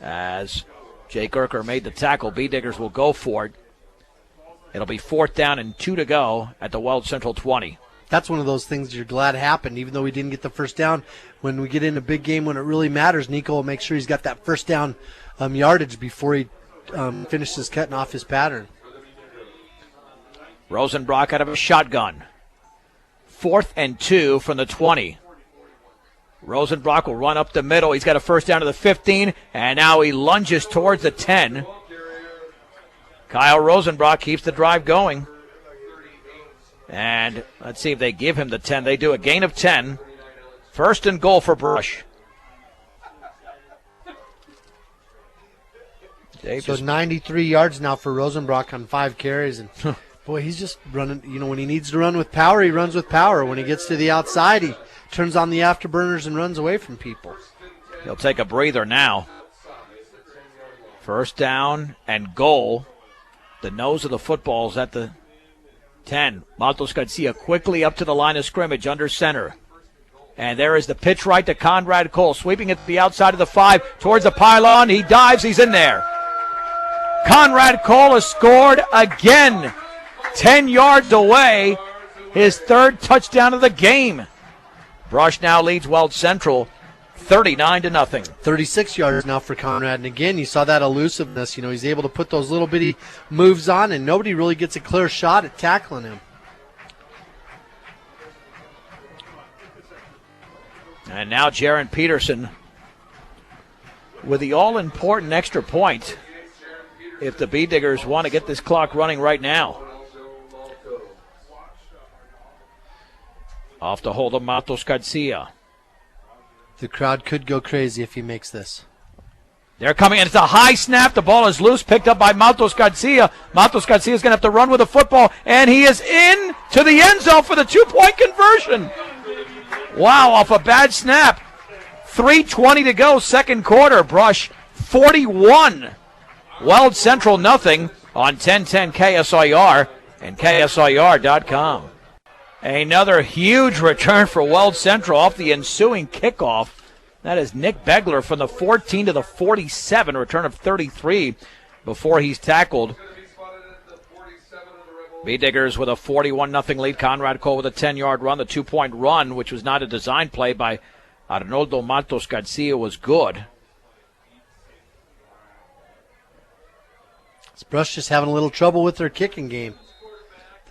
As Jake Urker made the tackle, Bee Diggers will go for it. It'll be 4th down and 2 to go at the Weld Central 20.
That's one of those things you're glad happened, even though we didn't get the first down. When we get in a big game when it really matters, Nico will make sure he's got that first down yardage before he finishes cutting off his pattern.
Rosenbrock out of a shotgun. 4th and 2 from the 20. Rosenbrock will run up the middle. He's got a first down to the 15, and now he lunges towards the 10. Kyle Rosenbrock keeps the drive going. And let's see if they give him the 10. They do. A gain of 10. First and goal for Brush.
So 93 yards now for Rosenbrock on 5 carries. And boy, he's just running. When he needs to run with power, he runs with power. When he gets to the outside, he turns on the afterburners and runs away from people.
He'll take a breather now. First down and goal. The nose of the football is at the 10. Matos Garcia quickly up to the line of scrimmage under center. And there is the pitch right to Conrad Cole, sweeping it to the outside of the 5 towards the pylon. He dives. He's in there. Conrad Cole has scored again. 10 yards away. His 3rd touchdown of the game. Brush now leads Weld Central 39-0.
36 yards now for Conrad. And again, you saw that elusiveness. He's able to put those little bitty moves on, and nobody really gets a clear shot at tackling him.
And now Jaron Peterson with the all-important extra point if the Bee Diggers want to get this clock running right now. Off the hold of Matos Garcia.
The crowd could go crazy if he makes this.
They're coming, and it's a high snap. The ball is loose, picked up by Matos Garcia. Matos Garcia is going to have to run with the football, and he is in to the end zone for the 2-point conversion. Wow, off a bad snap. 3:20 to go, second quarter. Brush 41. Weld Central nothing on 1010 KSIR and KSIR.com. Another huge return for Weld Central off the ensuing kickoff. That is Nick Begler from the 14 to the 47, return of 33 before he's tackled. Bee Diggers with a 41-0 lead. Conrad Cole with a 10-yard run. The 2-point run, which was not a design play by Arnoldo Matos Garcia, was good.
This Brush just having a little trouble with their kicking game.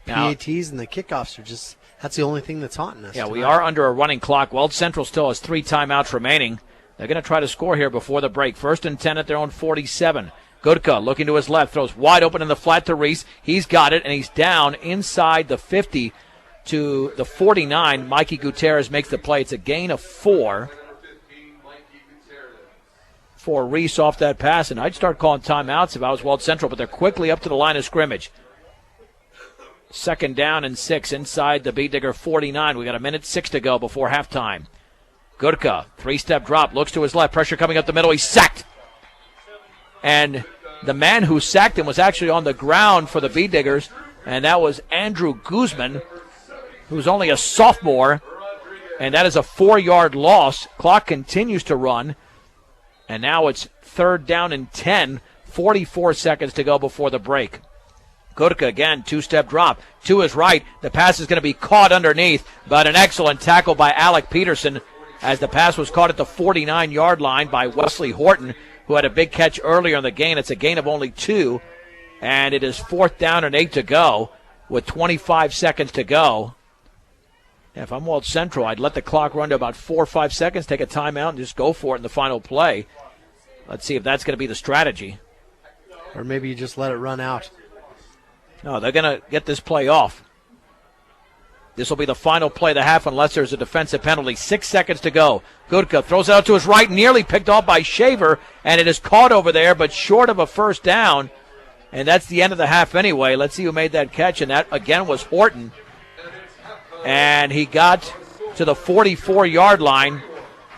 The
Now,
PATs and the kickoffs are just, that's the only thing that's haunting us.
Yeah,
tonight.
we are under a running clock. Weld Central still has 3 timeouts remaining. They're going to try to score here before the break. 1st and 10 at their own 47. Gudka looking to his left, throws wide open in the flat to Reese. He's got it, and he's down inside the 50 to the 49. Mikey Gutierrez makes the play. It's a gain of 4 for Reese off that pass, and I'd start calling timeouts if I was Weld Central, but they're quickly up to the line of scrimmage. 2nd down and 6 inside the Bee Digger 49. We got 1:06 to go before halftime. Gudka, 3-step drop, looks to his left, pressure coming up the middle. He's sacked. And the man who sacked him was actually on the ground for the Bee Diggers, and that was Andrew Guzman, who's only a sophomore, and that is a 4-yard loss. Clock continues to run, and now it's 3rd down and 10, 44 seconds to go before the break. Gudka again, 2-step drop to his right. The pass is going to be caught underneath, but an excellent tackle by Alec Peterson as the pass was caught at the 49-yard line by Wesley Horton, who had a big catch earlier in the game. It's a gain of only 2, and it is 4th down and 8 to go with 25 seconds to go. If I'm Weld Central, I'd let the clock run to about 4 or 5 seconds, take a timeout, and just go for it in the final play. Let's see if that's going to be the strategy.
Or maybe you just let it run out.
No, they're going to get this play off. This will be the final play of the half unless there's a defensive penalty. 6 seconds to go. Gudka throws it out to his right, nearly picked off by Shaver, and it is caught over there, but short of a 1st down. And that's the end of the half anyway. Let's see who made that catch, and that again was Horton. And he got to the 44-yard line.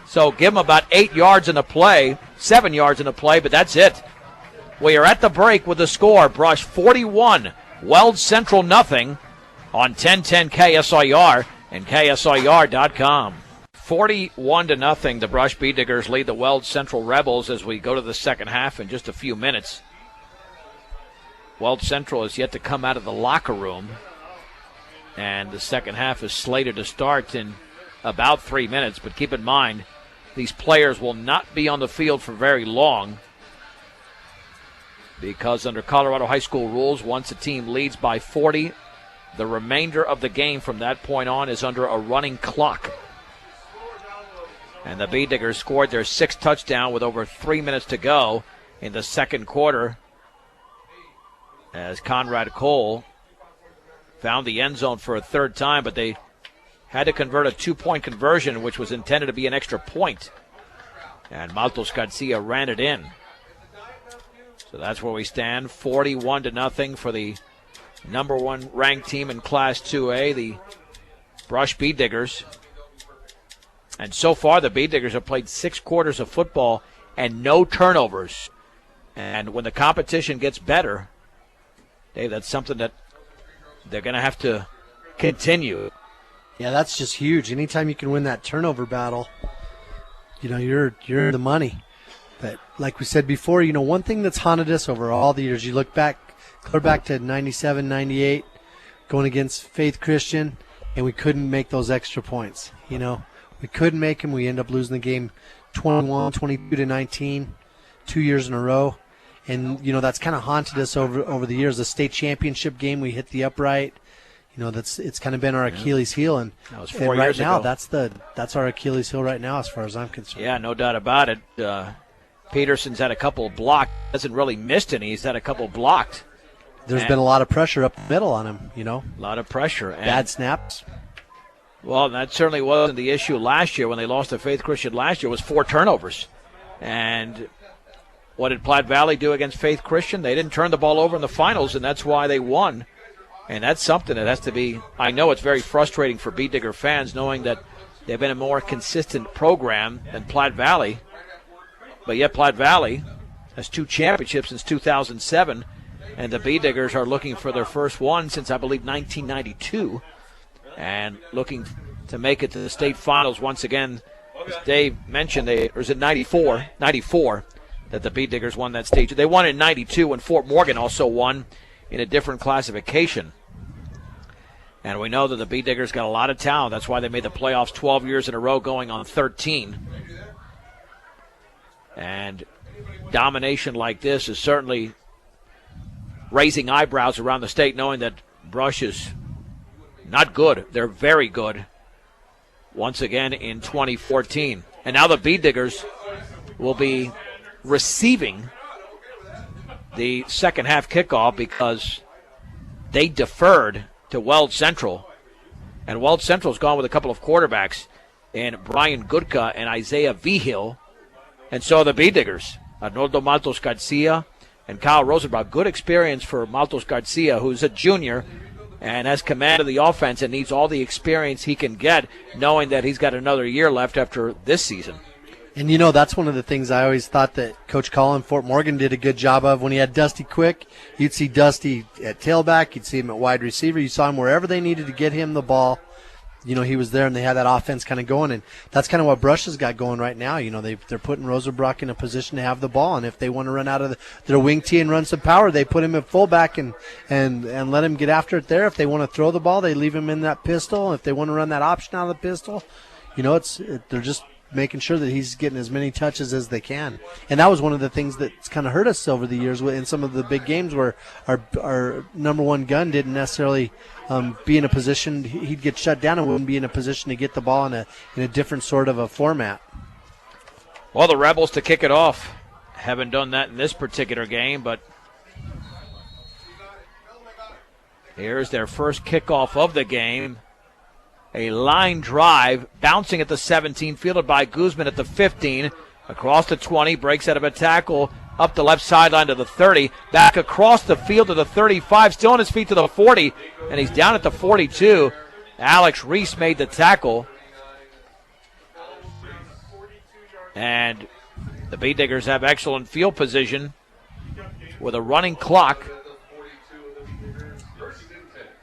So give him about 8 yards in the play, 7 yards in the play, but that's it. We are at the break with the score. Brush 41, Weld Central nothing. On 1010 KSIR and KSIR.com. 41-0. The Brush Bee Diggers lead the Weld Central Rebels as we go to the second half in just a few minutes. Weld Central is yet to come out of the locker room, and the second half is slated to start in about 3 minutes. But keep in mind, these players will not be on the field for very long because under Colorado high school rules, once a team leads by 40, the remainder of the game from that point on is under a running clock. And the Bee Diggers scored their 6th touchdown with over 3 minutes to go in the second quarter as Conrad Cole found the end zone for a 3rd time, but they had to convert a 2-point conversion, which was intended to be an extra point. And Matos Garcia ran it in. So that's where we stand, 41-0 for the number 1 ranked team in Class 2A, the Brush Bee Diggers. And so far, the Bee Diggers have played 6 quarters of football and no turnovers. And when the competition gets better, Dave, that's something that they're going to have to continue.
Yeah, that's just huge. Anytime you can win that turnover battle, you're in the money. But like we said before, one thing that's haunted us over all the years, you look back, clear back to 97, 98, going against Faith Christian, and we couldn't make those extra points. We couldn't make them. We end up losing the game 21, 22-19, 2 years in a row. And, that's kind of haunted us over the years. The state championship game, we hit the upright. It's kind of been our Achilles heel. And
that was 4
years
years
now,
ago.
that's our Achilles heel right now as far as I'm concerned.
Yeah, no doubt about it. Peterson's had a couple blocked. Hasn't really missed any. He's had a couple blocked.
There's been a lot of pressure up the middle on him,
A lot of pressure.
Bad snaps.
Well, that certainly wasn't the issue last year when they lost to Faith Christian last year. It was 4 turnovers. And what did Platte Valley do against Faith Christian? They didn't turn the ball over in the finals, and that's why they won. And that's something that has to be – I know it's very frustrating for Bee Digger fans knowing that they've been a more consistent program than Platte Valley. But yet Platte Valley has 2 championships since 2007. And the Bee Diggers are looking for their first one since, I believe, 1992. And looking to make it to the state finals once again. As Dave mentioned, or is it 94? 94. that the Bee Diggers won that stage. They won in 92 when Fort Morgan also won in a different classification. And we know that the Bee Diggers got a lot of talent. That's why they made the playoffs 12 years in a row, going on 13. And domination like this is certainly raising eyebrows around the state, knowing that Brush is not good. They're very good once again in 2014. And now the Bee Diggers will be receiving the second half kickoff because they deferred to Weld Central. And Weld Central's gone with a couple of quarterbacks in Brian Gudka and Isaiah Vigil. And so the Bee Diggers, Arnoldo Maltos Garcia and Kyle Rosenbach. Good experience for Maltos Garcia, who's a junior and has command of the offense and needs all the experience he can get, knowing that he's got another year left after this season.
And, you know, that's one of the things I always thought that Coach Collin Fort Morgan did a good job of. When he had Dusty Quick, you'd see Dusty at tailback, you'd see him at wide receiver, you saw him wherever they needed to get him the ball. You know, he was there, and they had that offense kind of going, and that's kind of what Brush has got going right now. You know, they're putting Rosenbrock in a position to have the ball, and if they want to run out of their wing tee and run some power, they put him at fullback and let him get after it there. If they want to throw the ball, they leave him in that pistol. If they want to run that option out of the pistol, you know, they're just making sure that he's getting as many touches as they can. And that was one of the things that's kind of hurt us over the years in some of the big games where our number one gun didn't necessarily be in a position, he'd get shut down and wouldn't be in a position to get the ball in a different sort of a format.
Well, the Rebels to kick it off haven't done that in this particular game, but here's their first kickoff of the game. A line drive, bouncing at the 17, fielded by Guzman at the 15, across the 20, breaks out of a tackle, up the left sideline to the 30, back across the field to the 35, still on his feet to the 40, and he's down at the 42. Alex Reese made the tackle. And the Bee Diggers have excellent field position with a running clock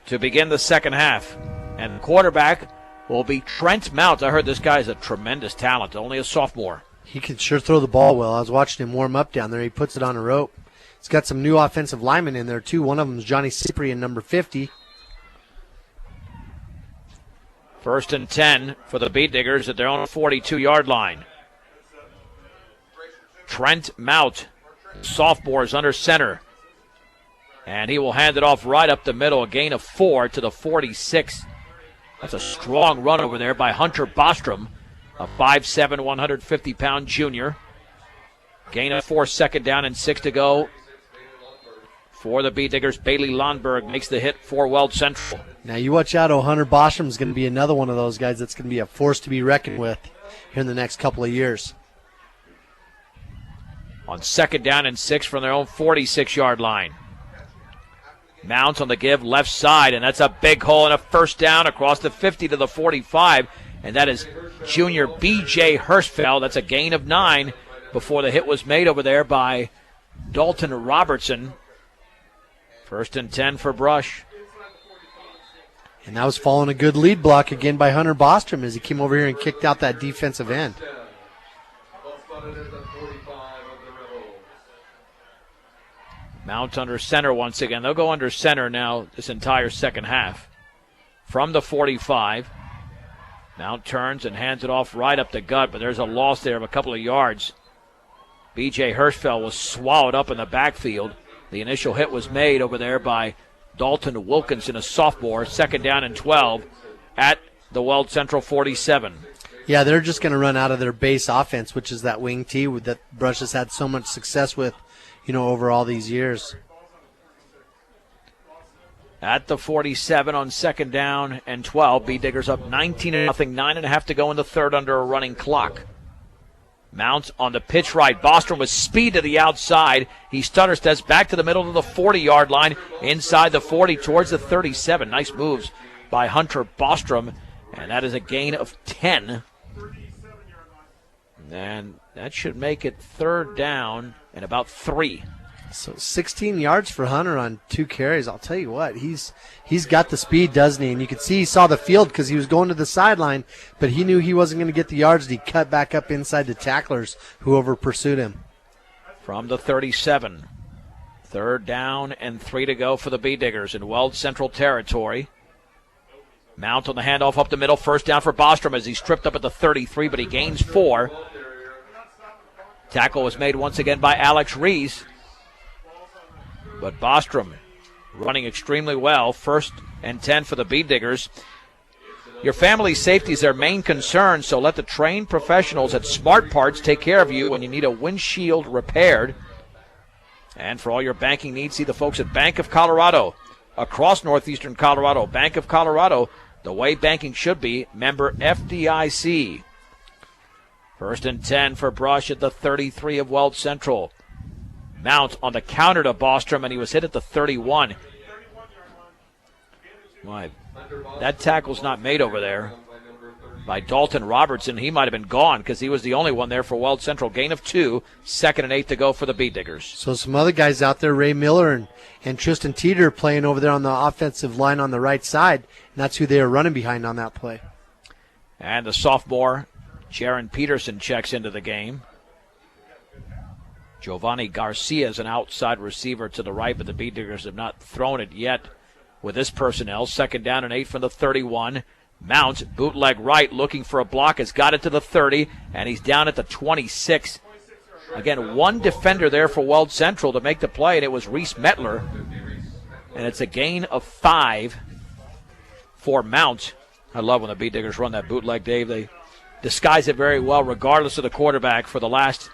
to begin the second half. And the quarterback will be Trent Mount. I heard this guy is a tremendous talent, only a sophomore.
He can sure throw the ball well. I was watching him warm up down there. He puts it on a rope. He's got some new offensive linemen in there, too. One of them is Johnny Cyprian, number 50.
First and 10 for the Bee Diggers at their own 42-yard line. Trent Mount, sophomore, is under center. And he will hand it off right up the middle, a gain of 4 to the 46. That's a strong run over there by Hunter Bostrom, a 5'7", 150-pound junior. Gain of 4, second down and 6 to go for the Bee Diggers. Bailey Lundberg makes the hit for Weld Central.
Now you watch out, Hunter Bostrom's going to be another one of those guys that's going to be a force to be reckoned with here in the next couple of years.
On second down and 6 from their own 46-yard line. Mount on the give, left side, and that's a big hole and a first down across the 50 to the 45, and that is junior B.J. Hirschfeld. That's a gain of 9 before the hit was made over there by Dalton Robertson. First and 10 for Brush.
And that was following a good lead block again by Hunter Bostrom as he came over here and kicked out that defensive end.
Mount under center once again. They'll go under center now this entire second half. From the 45, Mount turns and hands it off right up the gut, but there's a loss there of a couple of yards. B.J. Hirschfeld was swallowed up in the backfield. The initial hit was made over there by Dalton Wilkinson, a sophomore. Second down and 12 at the Weld Central 47.
Yeah, they're just going to run out of their base offense, which is that wing tee that Brush has had so much success with, you know, over all these years.
At the 47 on second down and 12. Bee Diggers up 19-0, 9.5 to go in the third under a running clock. Mount on the pitch right. Bostrom with speed to the outside. He stutter steps back to the middle of the 40-yard line, inside the 40 towards the 37. Nice moves by Hunter Bostrom, and that is a gain of 10. And that should make it third down and about 3.
So 16 yards for Hunter on 2 carries. I'll tell you what, he's got the speed, doesn't he? And you could see he saw the field because he was going to the sideline, but he knew he wasn't going to get the yards. And he cut back up inside the tacklers, whoever pursued him.
from the 37. 3rd down and 3 to go for the B-Diggers in Weld Central territory. Mount on the handoff up the middle. 1st down for Bostrom as he's tripped up at the 33, but he gains 4. Tackle was made once again by Alex Rees. But Bostrom running extremely well. 1st and 10 for the B-Diggers. Your family's safety is their main concern, so let the trained professionals at Smart Parts take care of you when you need a windshield repaired. And for all your banking needs, see the folks at Bank of Colorado. Across northeastern Colorado, Bank of Colorado, the way banking should be, member FDIC. 1st and 10 for Brush at the 33 of Weld Central. Mount on the counter to Bostrom, and he was hit at the 31. That tackle's not made over there by Dalton Robertson. He might have been gone because he was the only one there for Weld Central. Gain of 2, 2nd and 8 to go for the B-Diggers.
So some other guys out there, Ray Miller and Tristan Teeter playing over there on the offensive line on the right side, and that's who they are running behind on that play.
And the sophomore, Jaron Peterson, checks into the game. Giovanni Garcia is an outside receiver to the right, but the B-Diggers have not thrown it yet with this personnel. 2nd down and 8 from the 31. Mount, bootleg right, looking for a block, has got it to the 30, and he's down at the 26. Again, one defender there for Weld Central to make the play, and it was Reese Metler. And it's a gain of 5 for Mount. I love when the B-Diggers run that bootleg, Dave. They disguise it very well, regardless of the quarterback, for the last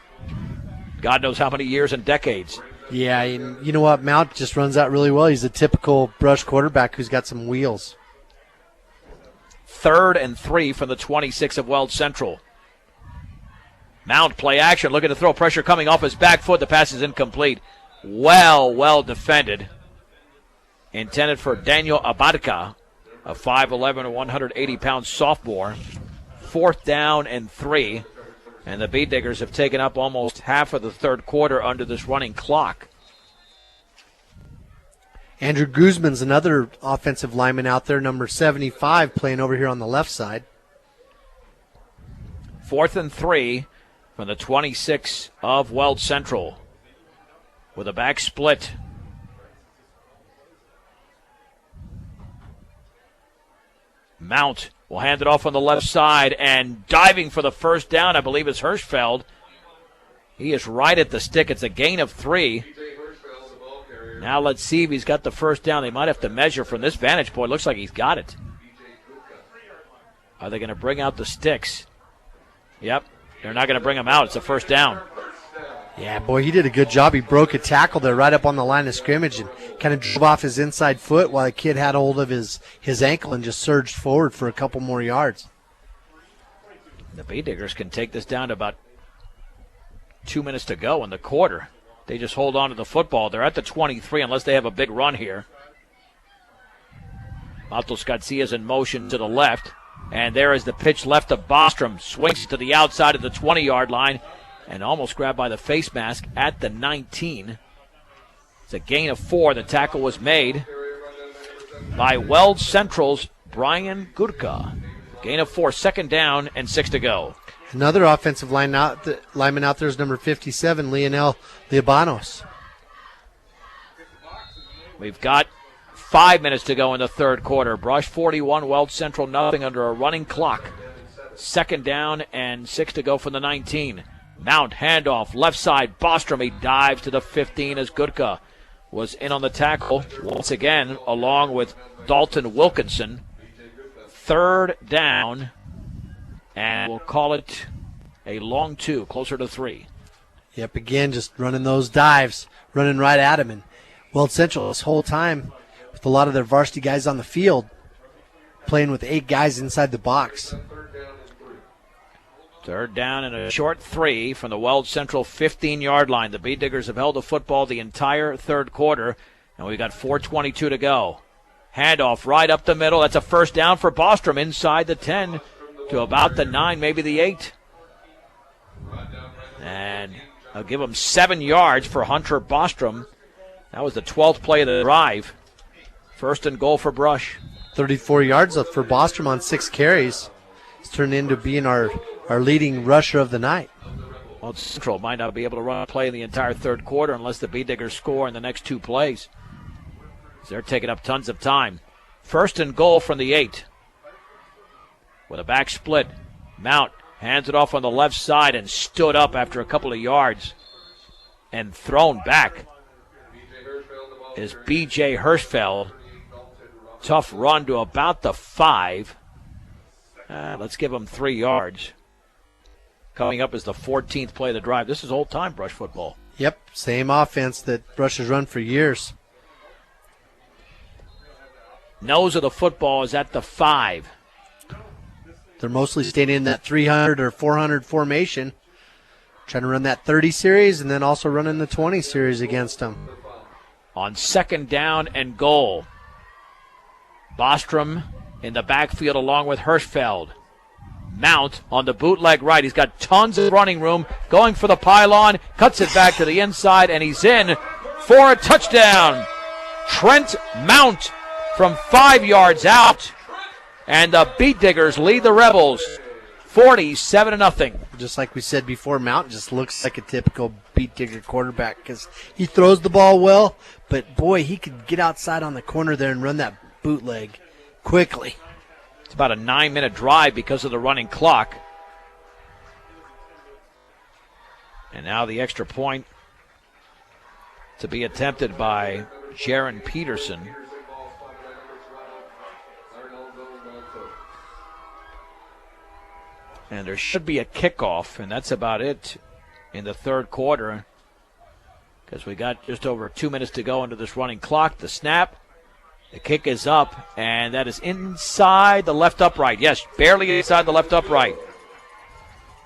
God knows how many years and decades.
Yeah, and you know what? Mount just runs out really well. He's a typical Brush quarterback who's got some wheels.
3rd and 3 from the 26 of Weld Central. Mount play action, looking to throw, pressure coming off his back foot. The pass is incomplete. Well defended. Intended for Daniel Abadka, a 5'11", 180-pound sophomore. 4th down and 3. And the B-Diggers have taken up almost half of the 3rd quarter under this running clock.
Andrew Guzman's another offensive lineman out there, number 75, playing over here on the left side.
4th and 3 from the 26 of Weld Central with a back split. Mount will hand it off on the left side, and diving for the 1st down, I believe, is Hirschfeld. He is right at the stick. It's a gain of 3. Now let's see if he's got the 1st down. They might have to measure from this vantage point. Looks like he's got it. Are they going to bring out the sticks? Yep, they're not going to bring them out. It's a 1st down.
Yeah, boy, he did a good job. He broke a tackle there right up on the line of scrimmage and kind of drove off his inside foot while the kid had hold of his ankle and just surged forward for a couple more yards.
The B-Diggers can take this down to about 2 minutes to go in the quarter. They just hold on to the football. They're at the 23 unless they have a big run here. Matos Garcia's in motion to the left. And there is the pitch left to Bostrom. Swings to the outside of the 20-yard line. And almost grabbed by the face mask at the 19. It's a gain of 4. The tackle was made by Weld Central's Brian Gurka. Gain of 4, 2nd down and 6 to go.
Another offensive lineman out there is number 57, Lionel Libanos.
We've got 5 minutes to go in the 3rd quarter. Brush 41, Weld Central nothing under a running clock. 2nd down and 6 to go from the 19. Mount, handoff, left side, Bostrom. He dives to the 15 as Gurka was in on the tackle once again, along with Dalton Wilkinson. 3rd down, and we'll call it a long 2, closer to 3.
Yep, again, just running those dives, running right at him. And Weld Central this whole time, with a lot of their varsity guys on the field, playing with 8 guys inside the box.
3rd down and a short 3 from the Weld Central 15-yard line. The B-Diggers have held the football the entire 3rd quarter, and we've got 4:22 to go. Handoff right up the middle. That's a 1st down for Bostrom inside the 10 to about the 9, maybe the 8. And I'll give him 7 yards for Hunter Bostrom. That was the 12th play of the drive. 1st and goal for Brush.
34 yards for Bostrom on 6 carries. It's turned into being our leading rusher of the night.
Well, Central might not be able to run a play in the entire third quarter unless the B-Diggers score in the next 2 plays. They're taking up tons of time. First and goal from the 8. With a back split, Mount hands it off on the left side and stood up after a couple of yards and thrown back is B.J. Hirschfeld. Tough run to about the 5. Let's give him 3 yards. Coming up is the 14th play of the drive. This is old-time Brush football.
Yep, same offense that Brush has run for years.
Nose of the football is at the 5.
They're mostly staying in that 300 or 400 formation, trying to run that 30 series and then also running the 20 series against them.
On second down and goal, Bostrom in the backfield along with Hirschfeld. Mount on the bootleg right. He's got tons of running room, going for the pylon, cuts it back to the inside, and he's in for a touchdown. Trent Mount from 5 yards out. And the Beat Diggers lead the Rebels 47-0.
Just like we said before, Mount just looks like a typical Beat Digger quarterback because he throws the ball well, but boy, he could get outside on the corner there and run that bootleg quickly.
It's about a 9-minute drive because of the running clock. And now the extra point to be attempted by Jaron Peterson. And there should be a kickoff, and that's about it in the third quarter because we got just over 2 minutes to go into this running clock. The snap, the kick is up, and that is inside the left upright. Yes, barely inside the left upright.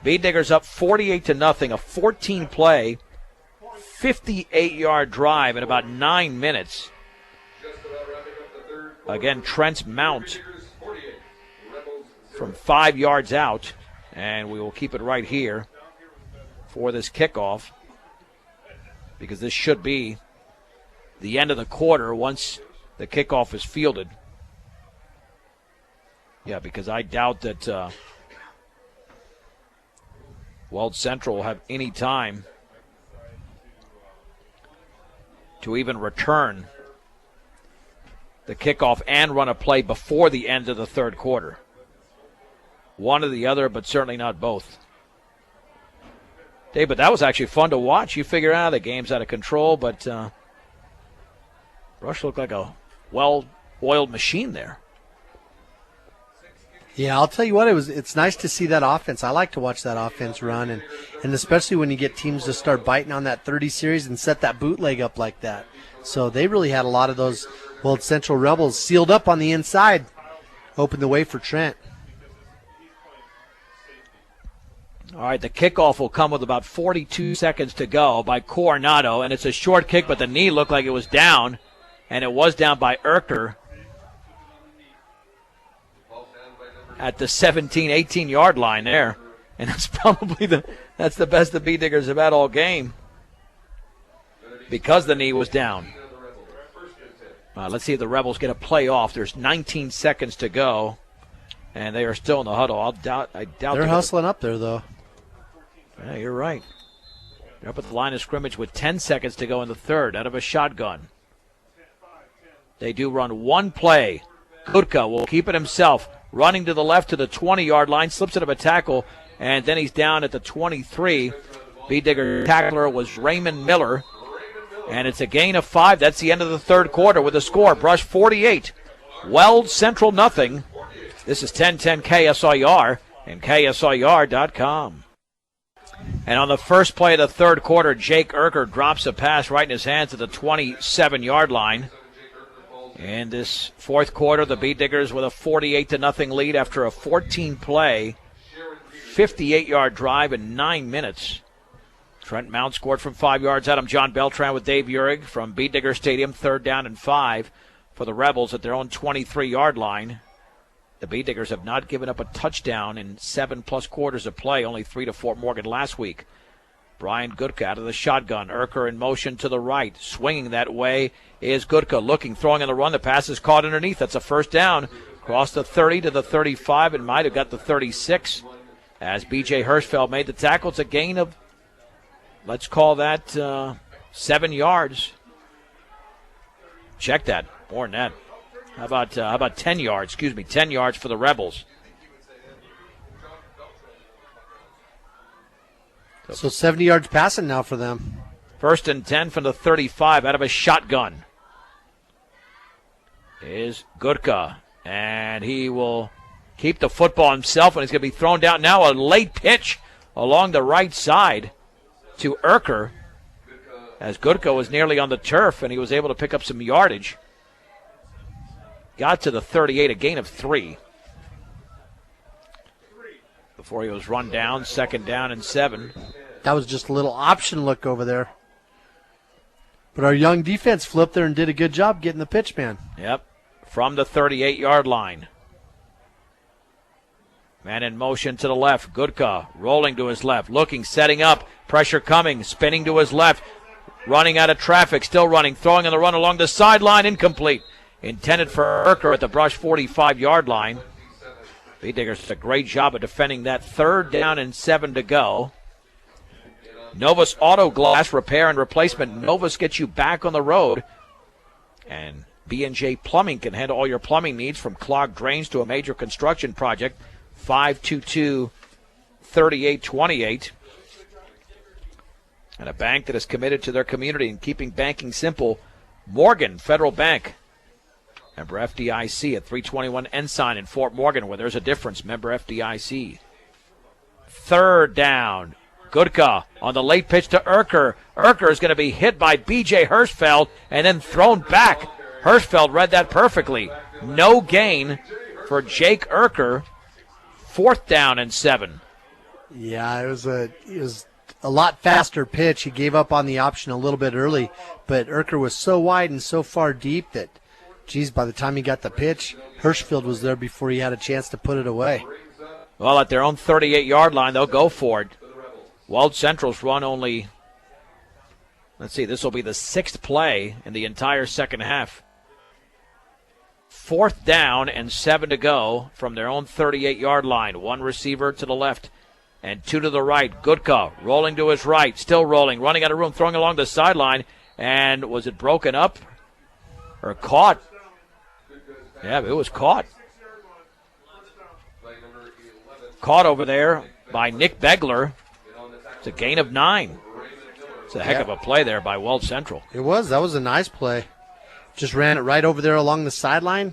B-Diggers up 48-0, a 14-play, 58-yard drive in about 9 minutes. Again, Trent Mount from 5 yards out. And we will keep it right here for this kickoff because this should be the end of the quarter once the kickoff is fielded. Yeah, because I doubt that Weld Central will have any time to even return the kickoff and run a play before the end of the third quarter. One or the other, but certainly not both. Dave, but that was actually fun to watch. You figure out the game's out of control, but Rush looked like a well-oiled machine there.
Yeah, I'll tell you what, it's nice to see that offense. I like to watch that offense run, and especially when you get teams to start biting on that 30 series and set that bootleg up like that. So they really had a lot of those Weld Central Rebels sealed up on the inside, opened the way for Trent.
All right, the kickoff will come with about 42 seconds to go by Coronado, and it's a short kick, but the knee looked like it was down, and it was down by Erker at the 17, 18-yard line there, and that's probably that's the best the B-Diggers have had all game because the knee was down. Let's see if the Rebels get a play off. There's 19 seconds to go, and they are still in the huddle. I doubt
they're hustling up there, though.
Yeah, you're right. They're up at the line of scrimmage with 10 seconds to go in the third out of a shotgun. They do run one play. Kutka will keep it himself, running to the left to the 20-yard line, slips out of a tackle, and then he's down at the 23. B-Digger tackler was Raymond Miller, and it's a gain of 5. That's the end of the third quarter with a score. Brush 48, Weld Central nothing. This is 1010 KSIR and KSIR.com. And on the first play of the third quarter, Jake Erker drops a pass right in his hands at the 27-yard line. In this fourth quarter, the B-Diggers with a 48-0 lead after a 14-play, 58-yard drive in 9 minutes. Trent Mount scored from 5 yards out. I'm John Beltran with Dave Urig from B-Digger Stadium, 3rd down and 5 for the Rebels at their own 23-yard line. The B-Diggers have not given up a touchdown in 7+ quarters of play, only 3 to Fort Morgan last week. Brian Gutka out of the shotgun. Erker in motion to the right. Swinging that way is Gutka. Looking, throwing on the run. The pass is caught underneath. That's a first down. Across the 30 to the 35. It might have got the 36 as B.J. Hirschfeld made the tackle. It's a gain of let's call that 7 yards. Check that. More than that. How about 10 yards? 10 yards for the Rebels.
So 70 yards passing now for them.
1st and 10 from the 35 out of a shotgun. Is Gutka, and he will keep the football himself, and he's going to be thrown down now. A late pitch along the right side to Erker, as Gutka was nearly on the turf, and he was able to pick up some yardage. Got to the 38, a gain of 3. Before he was run down, 2nd down and 7.
That was just a little option look over there. But our young defense flipped there and did a good job getting the pitch, man.
Yep, from the 38-yard line. Man in motion to the left. Gutka rolling to his left, looking, setting up, pressure coming, spinning to his left, running out of traffic, still running, throwing on the run along the sideline, incomplete. Intended for Erker at the Brush 45-yard line. Diggers did a great job of defending that. 3rd down and 7 to go. Novus Auto Glass Repair and Replacement. Novus gets you back on the road. And B&J Plumbing can handle all your plumbing needs, from clogged drains to a major construction project. 522-3828. And a bank that is committed to their community and keeping banking simple. Morgan Federal Bank. Member FDIC at 321 Ensign in Fort Morgan, where there's a difference. Member FDIC. 3rd down. Gutka on the late pitch to Erker. Erker is going to be hit by B.J. Hirschfeld and then thrown back. Hirschfeld read that perfectly. No gain for Jake Erker. 4th down and 7.
Yeah, it was a lot faster pitch. He gave up on the option a little bit early, but Erker was so wide and so far deep that, geez, by the time he got the pitch, Hirschfeld was there before he had a chance to put it away.
Well, at their own 38-yard line, they'll go for it. Weld Central's run only, let's see, this will be the 6th play in the entire second half. 4th down and 7 to go from their own 38-yard line. 1 receiver to the left and 2 to the right. Gutka rolling to his right, still rolling, running out of room, throwing along the sideline. And was it broken up or caught? Yeah, it was caught. Caught over there by Nick Begler. It's a gain of 9. It's a heck of a play there by Weld Central.
It was. That was a nice play. Just ran it right over there along the sideline.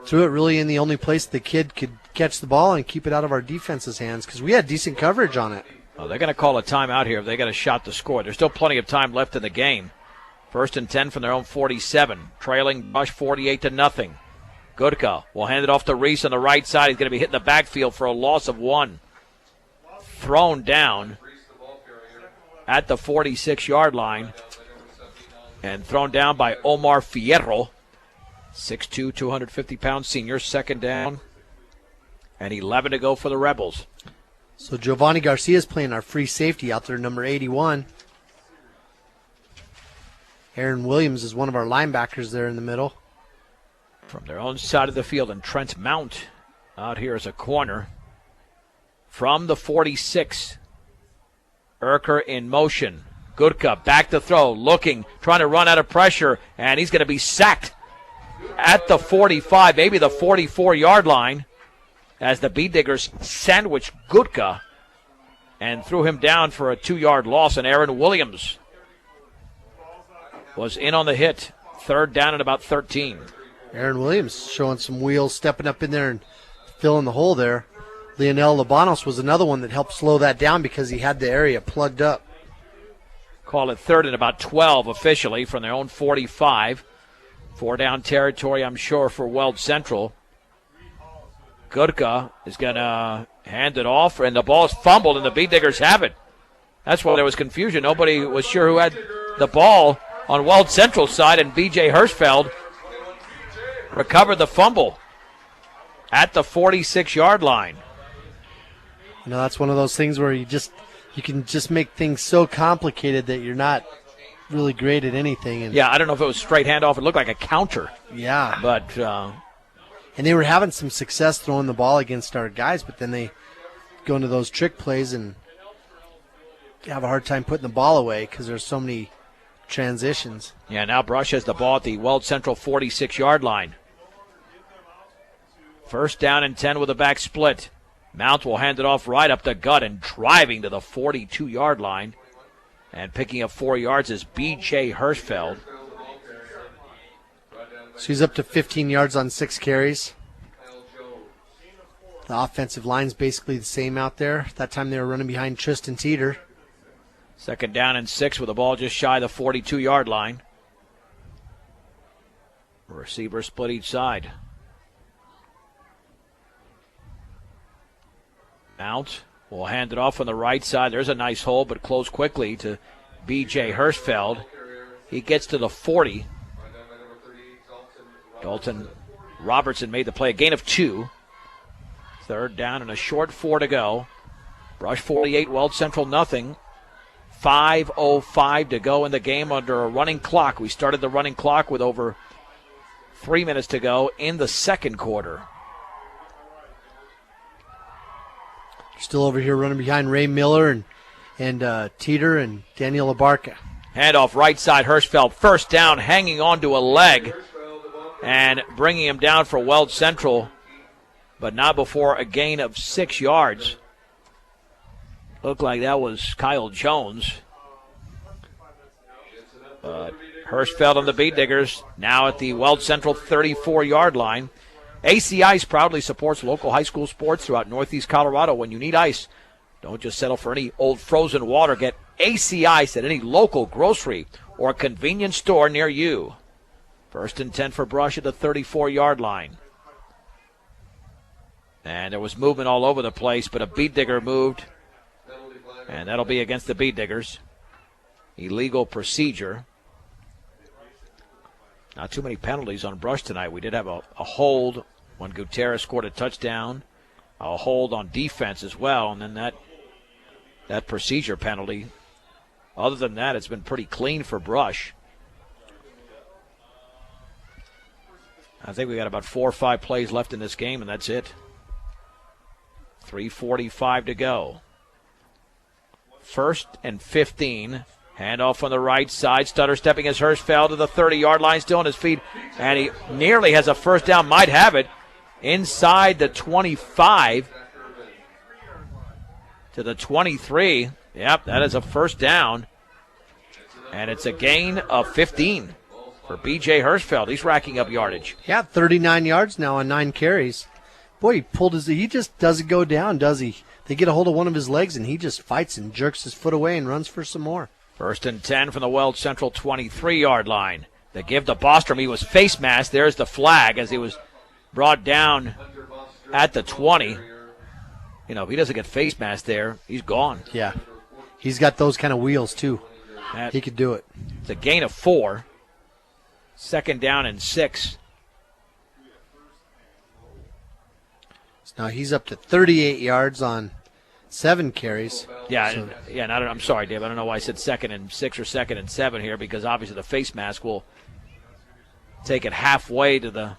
Threw it really in the only place the kid could catch the ball and keep it out of our defense's hands, because we had decent coverage on it.
Well, they're going to call a timeout here if they got a shot to score. There's still plenty of time left in the game. 1st and 10 from their own 47. Trailing Brush 48-0. Gutka will hand it off to Reese on the right side. He's going to be hit in the backfield for a loss of 1. Thrown down at the 46-yard line. And thrown down by Omar Fierro. 6'2", 250-pound senior. 2nd down and 11 to go for the Rebels.
So Giovanni Garcia is playing our free safety out there, number 81. Aaron Williams is one of our linebackers there in the middle.
From their own side of the field, and Trent Mount out here as a corner. From the 46, Erker in motion. Gutka back to throw, looking, trying to run out of pressure, and he's going to be sacked at the 45, maybe the 44-yard line, as the Diggers sandwiched Gutka and threw him down for a 2-yard loss, and Aaron Williams was in on the hit. 3rd down and about 13.
Aaron Williams showing some wheels, stepping up in there and filling the hole there. Leonel Libanos was another one that helped slow that down because he had the area plugged up.
Call it 3rd and about 12 officially from their own 45. 4-down territory, I'm sure, for Weld Central. Gutka is going to hand it off, and the ball is fumbled, and the Diggers have it. That's why there was confusion. Nobody was sure who had the ball on Weld Central's side, and B.J. Hirschfeld recovered the fumble at the 46-yard line.
You know, that's one of those things where you can just make things so complicated that you're not really great at anything. And
yeah, I don't know if it was straight handoff. It looked like a counter.
Yeah.
But
and they were having some success throwing the ball against our guys, but then they go into those trick plays and have a hard time putting the ball away because there's so many transitions.
Yeah, now Brush has the ball at the Weld Central 46-yard line. First down and 10 with a back split. Mount will hand it off right up the gut and driving to the 42-yard line. And picking up 4 yards is B.J. Hirschfeld.
So he's up to 15 yards on 6 carries. The offensive line's basically the same out there. That time they were running behind Tristan Teeter.
Second down and 6 with the ball just shy of the 42-yard line. Receiver split each side. Mount will hand it off on the right side. There's a nice hole, but close quickly to B.J. Hirschfeld. He gets to the 40. Dalton Robertson made the play. A gain of 2. Third down and a short 4 to go. Brush 48, Weld Central nothing. 5:05 to go in the game under a running clock. We started the running clock with over 3 minutes to go in the second quarter.
Still over here running behind Ray Miller and Teeter and Daniel Abarca.
Handoff right side, Hirschfeld. First down, hanging on to a leg and bringing him down for Weld Central, but not before a gain of 6 yards. Looked like that was Kyle Jones. But Hirschfeld and the Beat Diggers now at the Weld Central 34-yard line. AC Ice proudly supports local high school sports throughout Northeast Colorado. When you need ice, don't just settle for any old frozen water. Get AC Ice at any local grocery or convenience store near you. First and 10 for Brush at the 34-yard line. And there was movement all over the place, but a Beat Digger moved. And that'll be against the Beat Diggers. Illegal procedure. Not too many penalties on Brush tonight. We did have a hold when Gutierrez scored a touchdown. A hold on defense as well. And then that procedure penalty. Other than that, it's been pretty clean for Brush. I think we got about 4 or 5 plays left in this game, and that's it. 3:45 to go. First and 15. Handoff on the right side. Stutter stepping as Hirschfeld to the 30-yard line, still on his feet. And he nearly has a first down, might have it. Inside the 25 to the 23. Yep, that is a first down. And it's a gain of 15 for B.J. Hirschfeld. He's racking up yardage.
Yeah, 39 yards now on 9 carries. Boy, he just doesn't go down, does he? They get a hold of one of his legs, and he just fights and jerks his foot away and runs for some more.
First and 10 from the Weld Central 23-yard line. They give to Bostrom. He was face masked. There's the flag as he was brought down at the 20. You know, if he doesn't get face masked there, he's gone.
Yeah. He's got those kind of wheels, too. He could do it.
It's a gain of 4. Second down and 6.
Now he's up to 38 yards on 7 carries.
Yeah, and I'm sorry, Dave. I don't know why I said second and 6 or second and 7 here, because obviously the face mask will take it halfway to the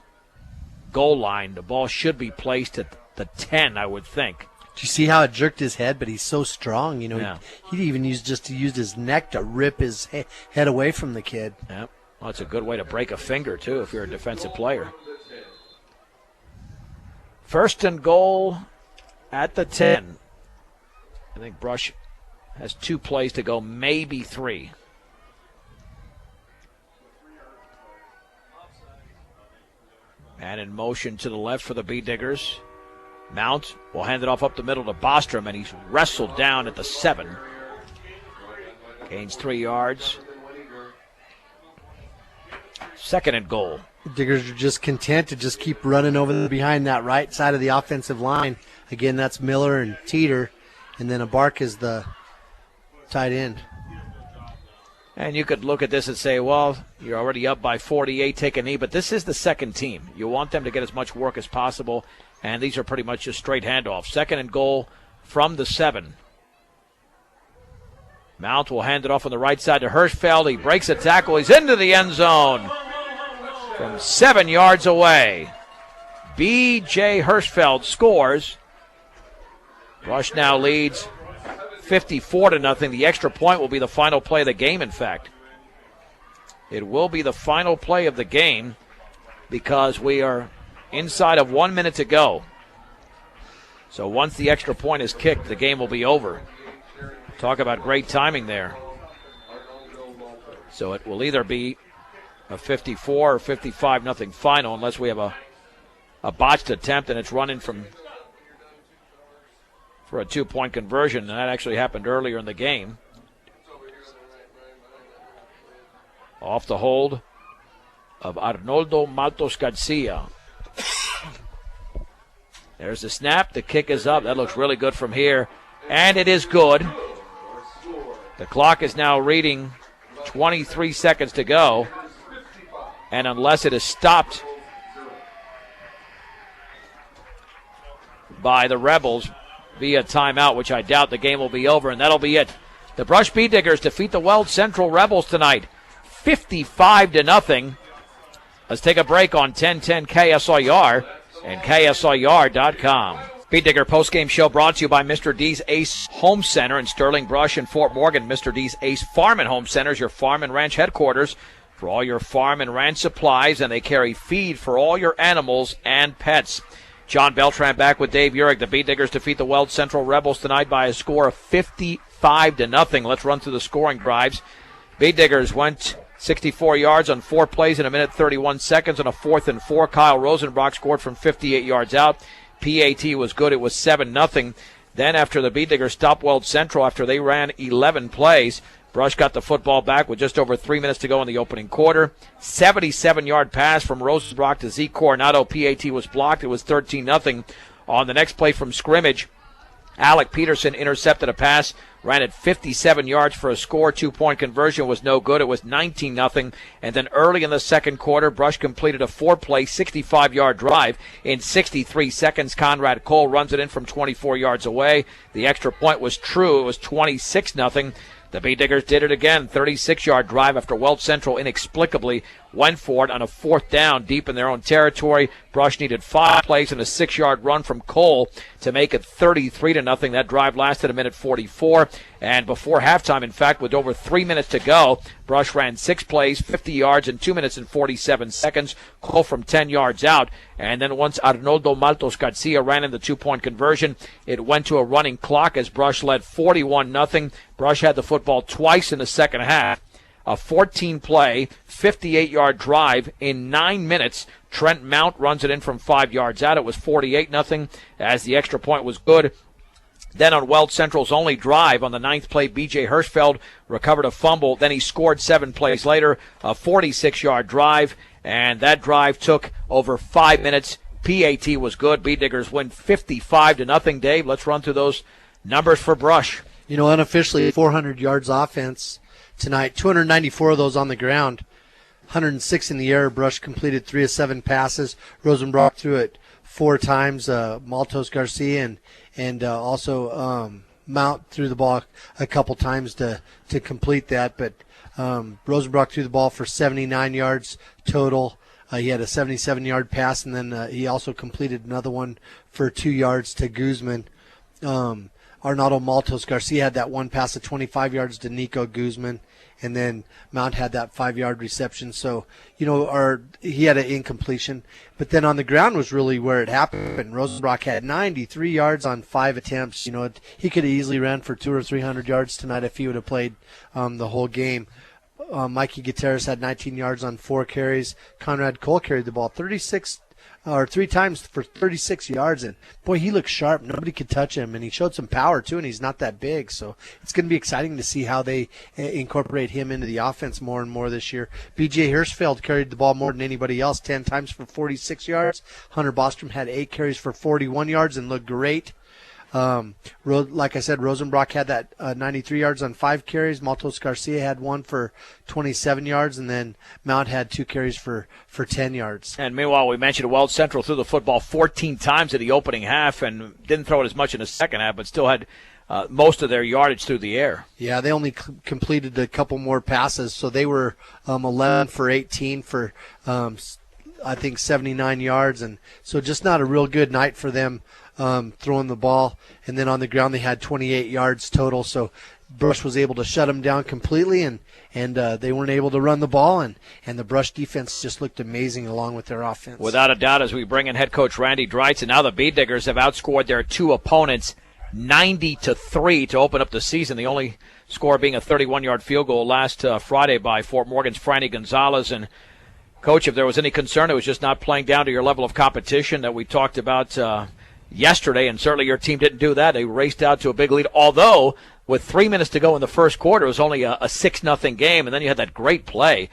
goal line. The ball should be placed at the 10, I would think.
Do you see how it jerked his head? But he's so strong, you know.
Yeah.
He even used his neck to rip his head away from the kid.
Yep. Well, it's a good way to break a finger, too, if you're a defensive player. First and goal at the 10. I think Brush has 2 plays to go, maybe 3. And in motion to the left for the Beat Diggers. Mount will hand it off up the middle to Bostrom, and he's wrestled down at the 7. Gains 3 yards. Second and goal.
Diggers are just content to just keep running over behind that right side of the offensive line. Again, that's Miller and Teeter, and then Abark is the tight end.
And you could look at this and say, well, you're already up by 48, take a knee, but this is the second team. You want them to get as much work as possible, and these are pretty much just straight handoffs. Second and goal from the 7. Mount will hand it off on the right side to Hirschfeld. He breaks a tackle. He's into the end zone from 7 yards away. B.J. Hirschfeld scores. Rush now leads 54-0. The extra point will be the final play of the game, in fact. It will be the final play of the game because we are inside of 1 minute to go. So once the extra point is kicked, the game will be over. Talk about great timing there. So it will either be a 54 or 55-0 final unless we have a botched attempt and it's running for a 2-point conversion, and that actually happened earlier in the game. Off the hold of Arnoldo Maltos Garcia. There's the snap. The kick is up. That looks really good from here. And it is good. The clock is now reading 23 seconds to go. And unless it is stopped by the Rebels via timeout, which I doubt, the game will be over, and that'll be it. The Brush Bee Diggers defeat the Weld Central Rebels tonight, 55-0. Let's take a break on 1010 KSIR and KSIR.com. Bee Digger postgame show brought to you by Mr. D's Ace Home Center in Sterling Brush and Fort Morgan. Mr. D's Ace Farm and Home Center is your farm and ranch headquarters for all your farm and ranch supplies, and they carry feed for all your animals and pets. John Beltran back with Dave Urich. The Bee Diggers defeat the Weld Central Rebels tonight by a score of 55-0. Let's run through the scoring drives. Bee Diggers went 64 yards on 4 plays in a minute 31 seconds on a 4th and 4. Kyle Rosenbrock scored from 58 yards out. PAT was good. It was 7-0. Then after the Bee Diggers stopped Weld Central after they ran 11 plays, Brush got the football back with just over 3 minutes to go in the opening quarter. 77-yard pass from Rosenbrock to Zeke Coronado. PAT was blocked. It was 13-0. On the next play from scrimmage, Alec Peterson intercepted a pass, ran it 57 yards for a score. 2-point conversion was no good. It was 19-0. And then early in the second quarter, Brush completed a 4-play, 65-yard drive. In 63 seconds, Conrad Cole runs it in from 24 yards away. The extra point was true. It was 26-0. The Bee Diggers did it again. 36-yard drive after Weld Central inexplicably went for it on a 4th down deep in their own territory. Brush needed 5 plays and a 6-yard run from Cole to make it 33-0. That drive lasted a minute 44. And before halftime, in fact, with over 3 minutes to go, Brush ran 6 plays, 50 yards in 2 minutes and 47 seconds. Cole from 10 yards out. And then once Arnoldo Maltos Garcia ran in the 2-point conversion, it went to a running clock as Brush led 41-0. Brush had the football twice in the second half. A 14-play, 58-yard drive in 9 minutes. Trent Mount runs it in from 5 yards out. It was 48-0 as the extra point was good. Then on Weld Central's only drive on the 9th play, B.J. Hirschfeld recovered a fumble. Then he scored 7 plays later, a 46-yard drive, and that drive took over 5 minutes. PAT was good. Bee Diggers win 55-0. Dave, let's run through those numbers for Brush.
You know, unofficially, 400 yards offense tonight, 294 of those on the ground, 106 in the air. Brush completed 3 of 7 passes. Rosenbrock threw it 4 times. Maltos Garcia and also Mount threw the ball a couple times to complete that. But Rosenbrock threw the ball for 79 yards total. He had a 77-yard pass, and then he also completed another one for 2 yards to Guzman. Arnaldo Maltos Garcia had that one pass of 25 yards to Nico Guzman, and then Mount had that 5-yard reception. So, you know, he had an incompletion. But then on the ground was really where it happened. Rosenbrock had 93 yards on 5 attempts. You know, he could have easily ran for 200 or 300 yards tonight if he would have played the whole game. Mikey Gutierrez had 19 yards on 4 carries. Conrad Cole carried the ball 3 times for 36 yards, and boy, he looked sharp. Nobody could touch him, and he showed some power too, and he's not that big, so it's going to be exciting to see how they incorporate him into the offense more and more this year. B.J. Hirschfeld carried the ball more than anybody else, 10 times for 46 yards. Hunter Bostrom had 8 carries for 41 yards and looked great. Like I said, Rosenbrock had that 93 yards on 5 carries. Maltos Garcia had 1 for 27 yards, and then Mount had 2 carries for 10 yards.
And meanwhile, we mentioned Weld Central threw the football 14 times in the opening half and didn't throw it as much in the second half, but still had most of their yardage through the air.
Yeah, they only completed a couple more passes, so they were 11 for 18 for I think 79 yards, and so just not a real good night for them throwing the ball. And then on the ground they had 28 yards total. So Brush was able to shut them down completely, and they weren't able to run the ball, and the Brush defense just looked amazing along with their offense.
Without a doubt, as we bring in head coach Randy Dreitz, and now the Bead Diggers have outscored their two opponents 90-3 to open up the season. The only score being a 31-yard field goal last Friday by Fort Morgan's Franny Gonzalez. And Coach, if there was any concern, it was just not playing down to your level of competition that we talked about yesterday, and certainly your team didn't do that. They raced out to a big lead, although with 3 minutes to go in the first quarter, it was only a 6-0 game, and then you had that great play,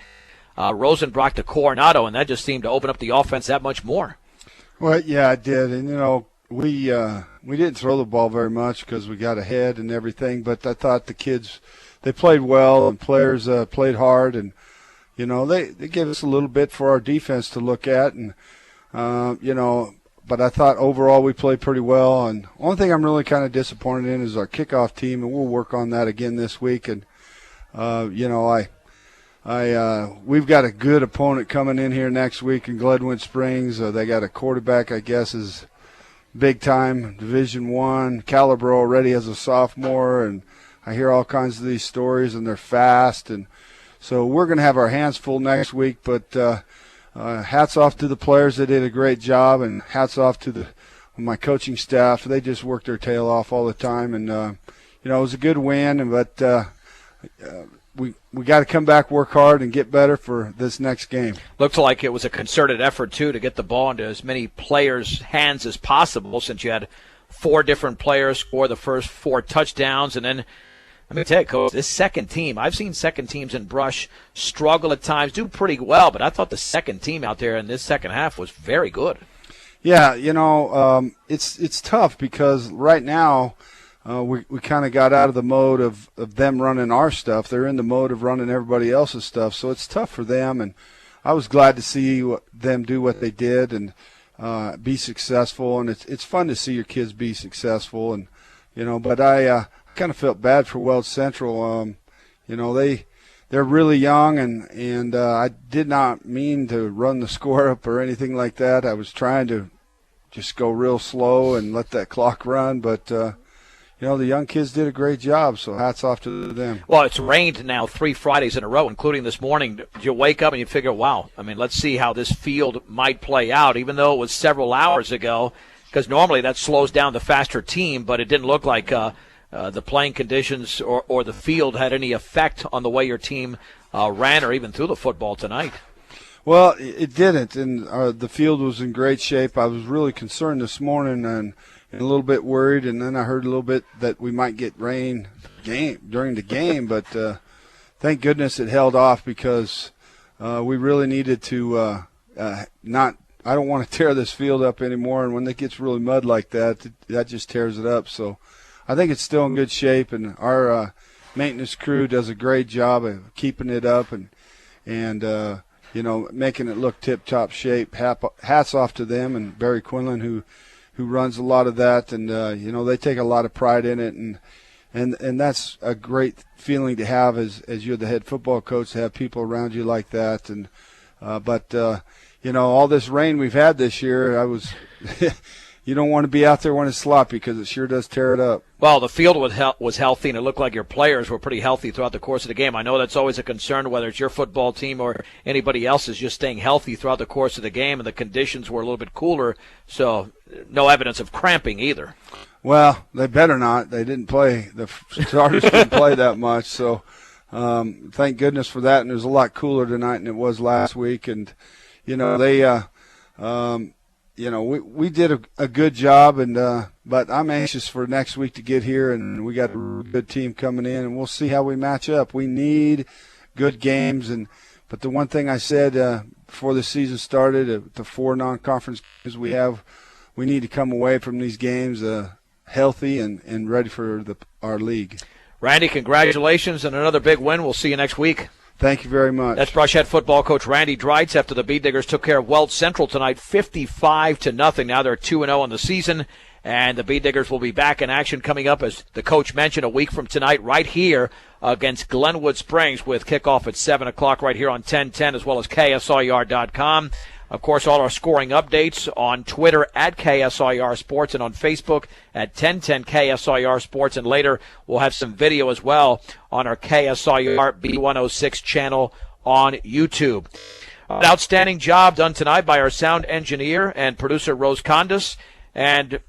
Rosenbrock to Coronado, and that just seemed to open up the offense that much more.
Well, yeah, it did, and we didn't throw the ball very much because we got ahead and everything, but I thought the kids, they played well, and players played hard, and they gave us a little bit for our defense to look at, and but I thought overall we played pretty well. And only thing I'm really kind of disappointed in is our kickoff team, and we'll work on that again this week. And we've got a good opponent coming in here next week in Glenwood Springs. They got a quarterback, I guess, is big time, Division I caliber already as a sophomore, and I hear all kinds of these stories, and they're fast, and so we're going to have our hands full next week. But hats off to the players. They did a great job, and hats off to my coaching staff. They just worked their tail off all the time, and it was a good win. But we got to come back, work hard, and get better for this next game.
Looked like it was a concerted effort too to get the ball into as many players' hands as possible, since you had 4 different players score the first 4 touchdowns, and then. Let me tell you, Coach, this second team, I've seen second teams in Brush struggle at times, do pretty well, but I thought the second team out there in this second half was very good.
Yeah, it's tough because right now we kind of got out of the mode of them running our stuff. They're in the mode of running everybody else's stuff, so it's tough for them. And I was glad to see them do what they did and be successful. And it's fun to see your kids be successful. And but I kind of felt bad for Weld Central. They're really young, and I did not mean to run the score up or anything like that. I was trying to just go real slow and let that clock run, but the young kids did a great job, so hats off to them.
Well, it's rained now 3 Fridays in a row, including this morning. Did you wake up and you figure, wow, let's see how this field might play out, even though it was several hours ago, because normally that slows down the faster team, but it didn't look like the playing conditions or the field had any effect on the way your team ran or even threw the football tonight.
Well, it didn't, and the field was in great shape. I was really concerned this morning and a little bit worried, and then I heard a little bit that we might get rain during the game, but thank goodness it held off because we really needed to not – I don't want to tear this field up anymore, and when it gets really mud like that, that just tears it up. So I think it's still in good shape, and our maintenance crew does a great job of keeping it up and making it look tip-top shape. Hats off to them and Barry Quinlan, who runs a lot of that, and they take a lot of pride in it, and that's a great feeling to have as you're the head football coach, to have people around you like that. And but all this rain we've had this year, I was. You don't want to be out there when it's sloppy because it sure does tear it up.
Well, the field was healthy, and it looked like your players were pretty healthy throughout the course of the game. I know that's always a concern, whether it's your football team or anybody else, is just staying healthy throughout the course of the game, and the conditions were a little bit cooler, so no evidence of cramping either.
Well, they better not. They didn't play. The starters didn't play that much, so thank goodness for that. And it was a lot cooler tonight than it was last week, and they we did a good job, and but I'm anxious for next week to get here, and we got a good team coming in, and we'll see how we match up. We need good games, but the one thing I said before the season started, the 4 non-conference games we need to come away from these games healthy and ready for our league.
Randy, congratulations on another big win. We'll see you next week.
Thank you very much.
That's Brush head football coach Randy Dreitz after the Bead Diggers took care of Weld Central tonight, 55-0. Now they're 2-0 in the season, and the Bead Diggers will be back in action coming up, as the coach mentioned, a week from tonight right here against Glenwood Springs with kickoff at 7 o'clock right here on 1010 as well as KSIR.com. Of course, all our scoring updates on Twitter at KSIR Sports and on Facebook at 1010 KSIR Sports. And later we'll have some video as well on our KSIR B106 channel on YouTube. An outstanding job done tonight by our sound engineer and producer Rose Condas, and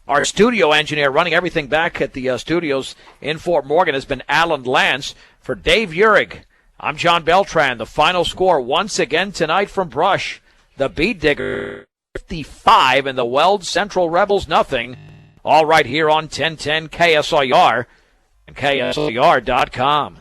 our studio engineer running everything back at the studios in Fort Morgan has been Alan Lance. For Dave Urig, I'm John Beltran. The final score once again tonight from Brush. The Bead Digger 55 and the Weld Central Rebels nothing. All right here on 1010 KSIR and KSIR.com.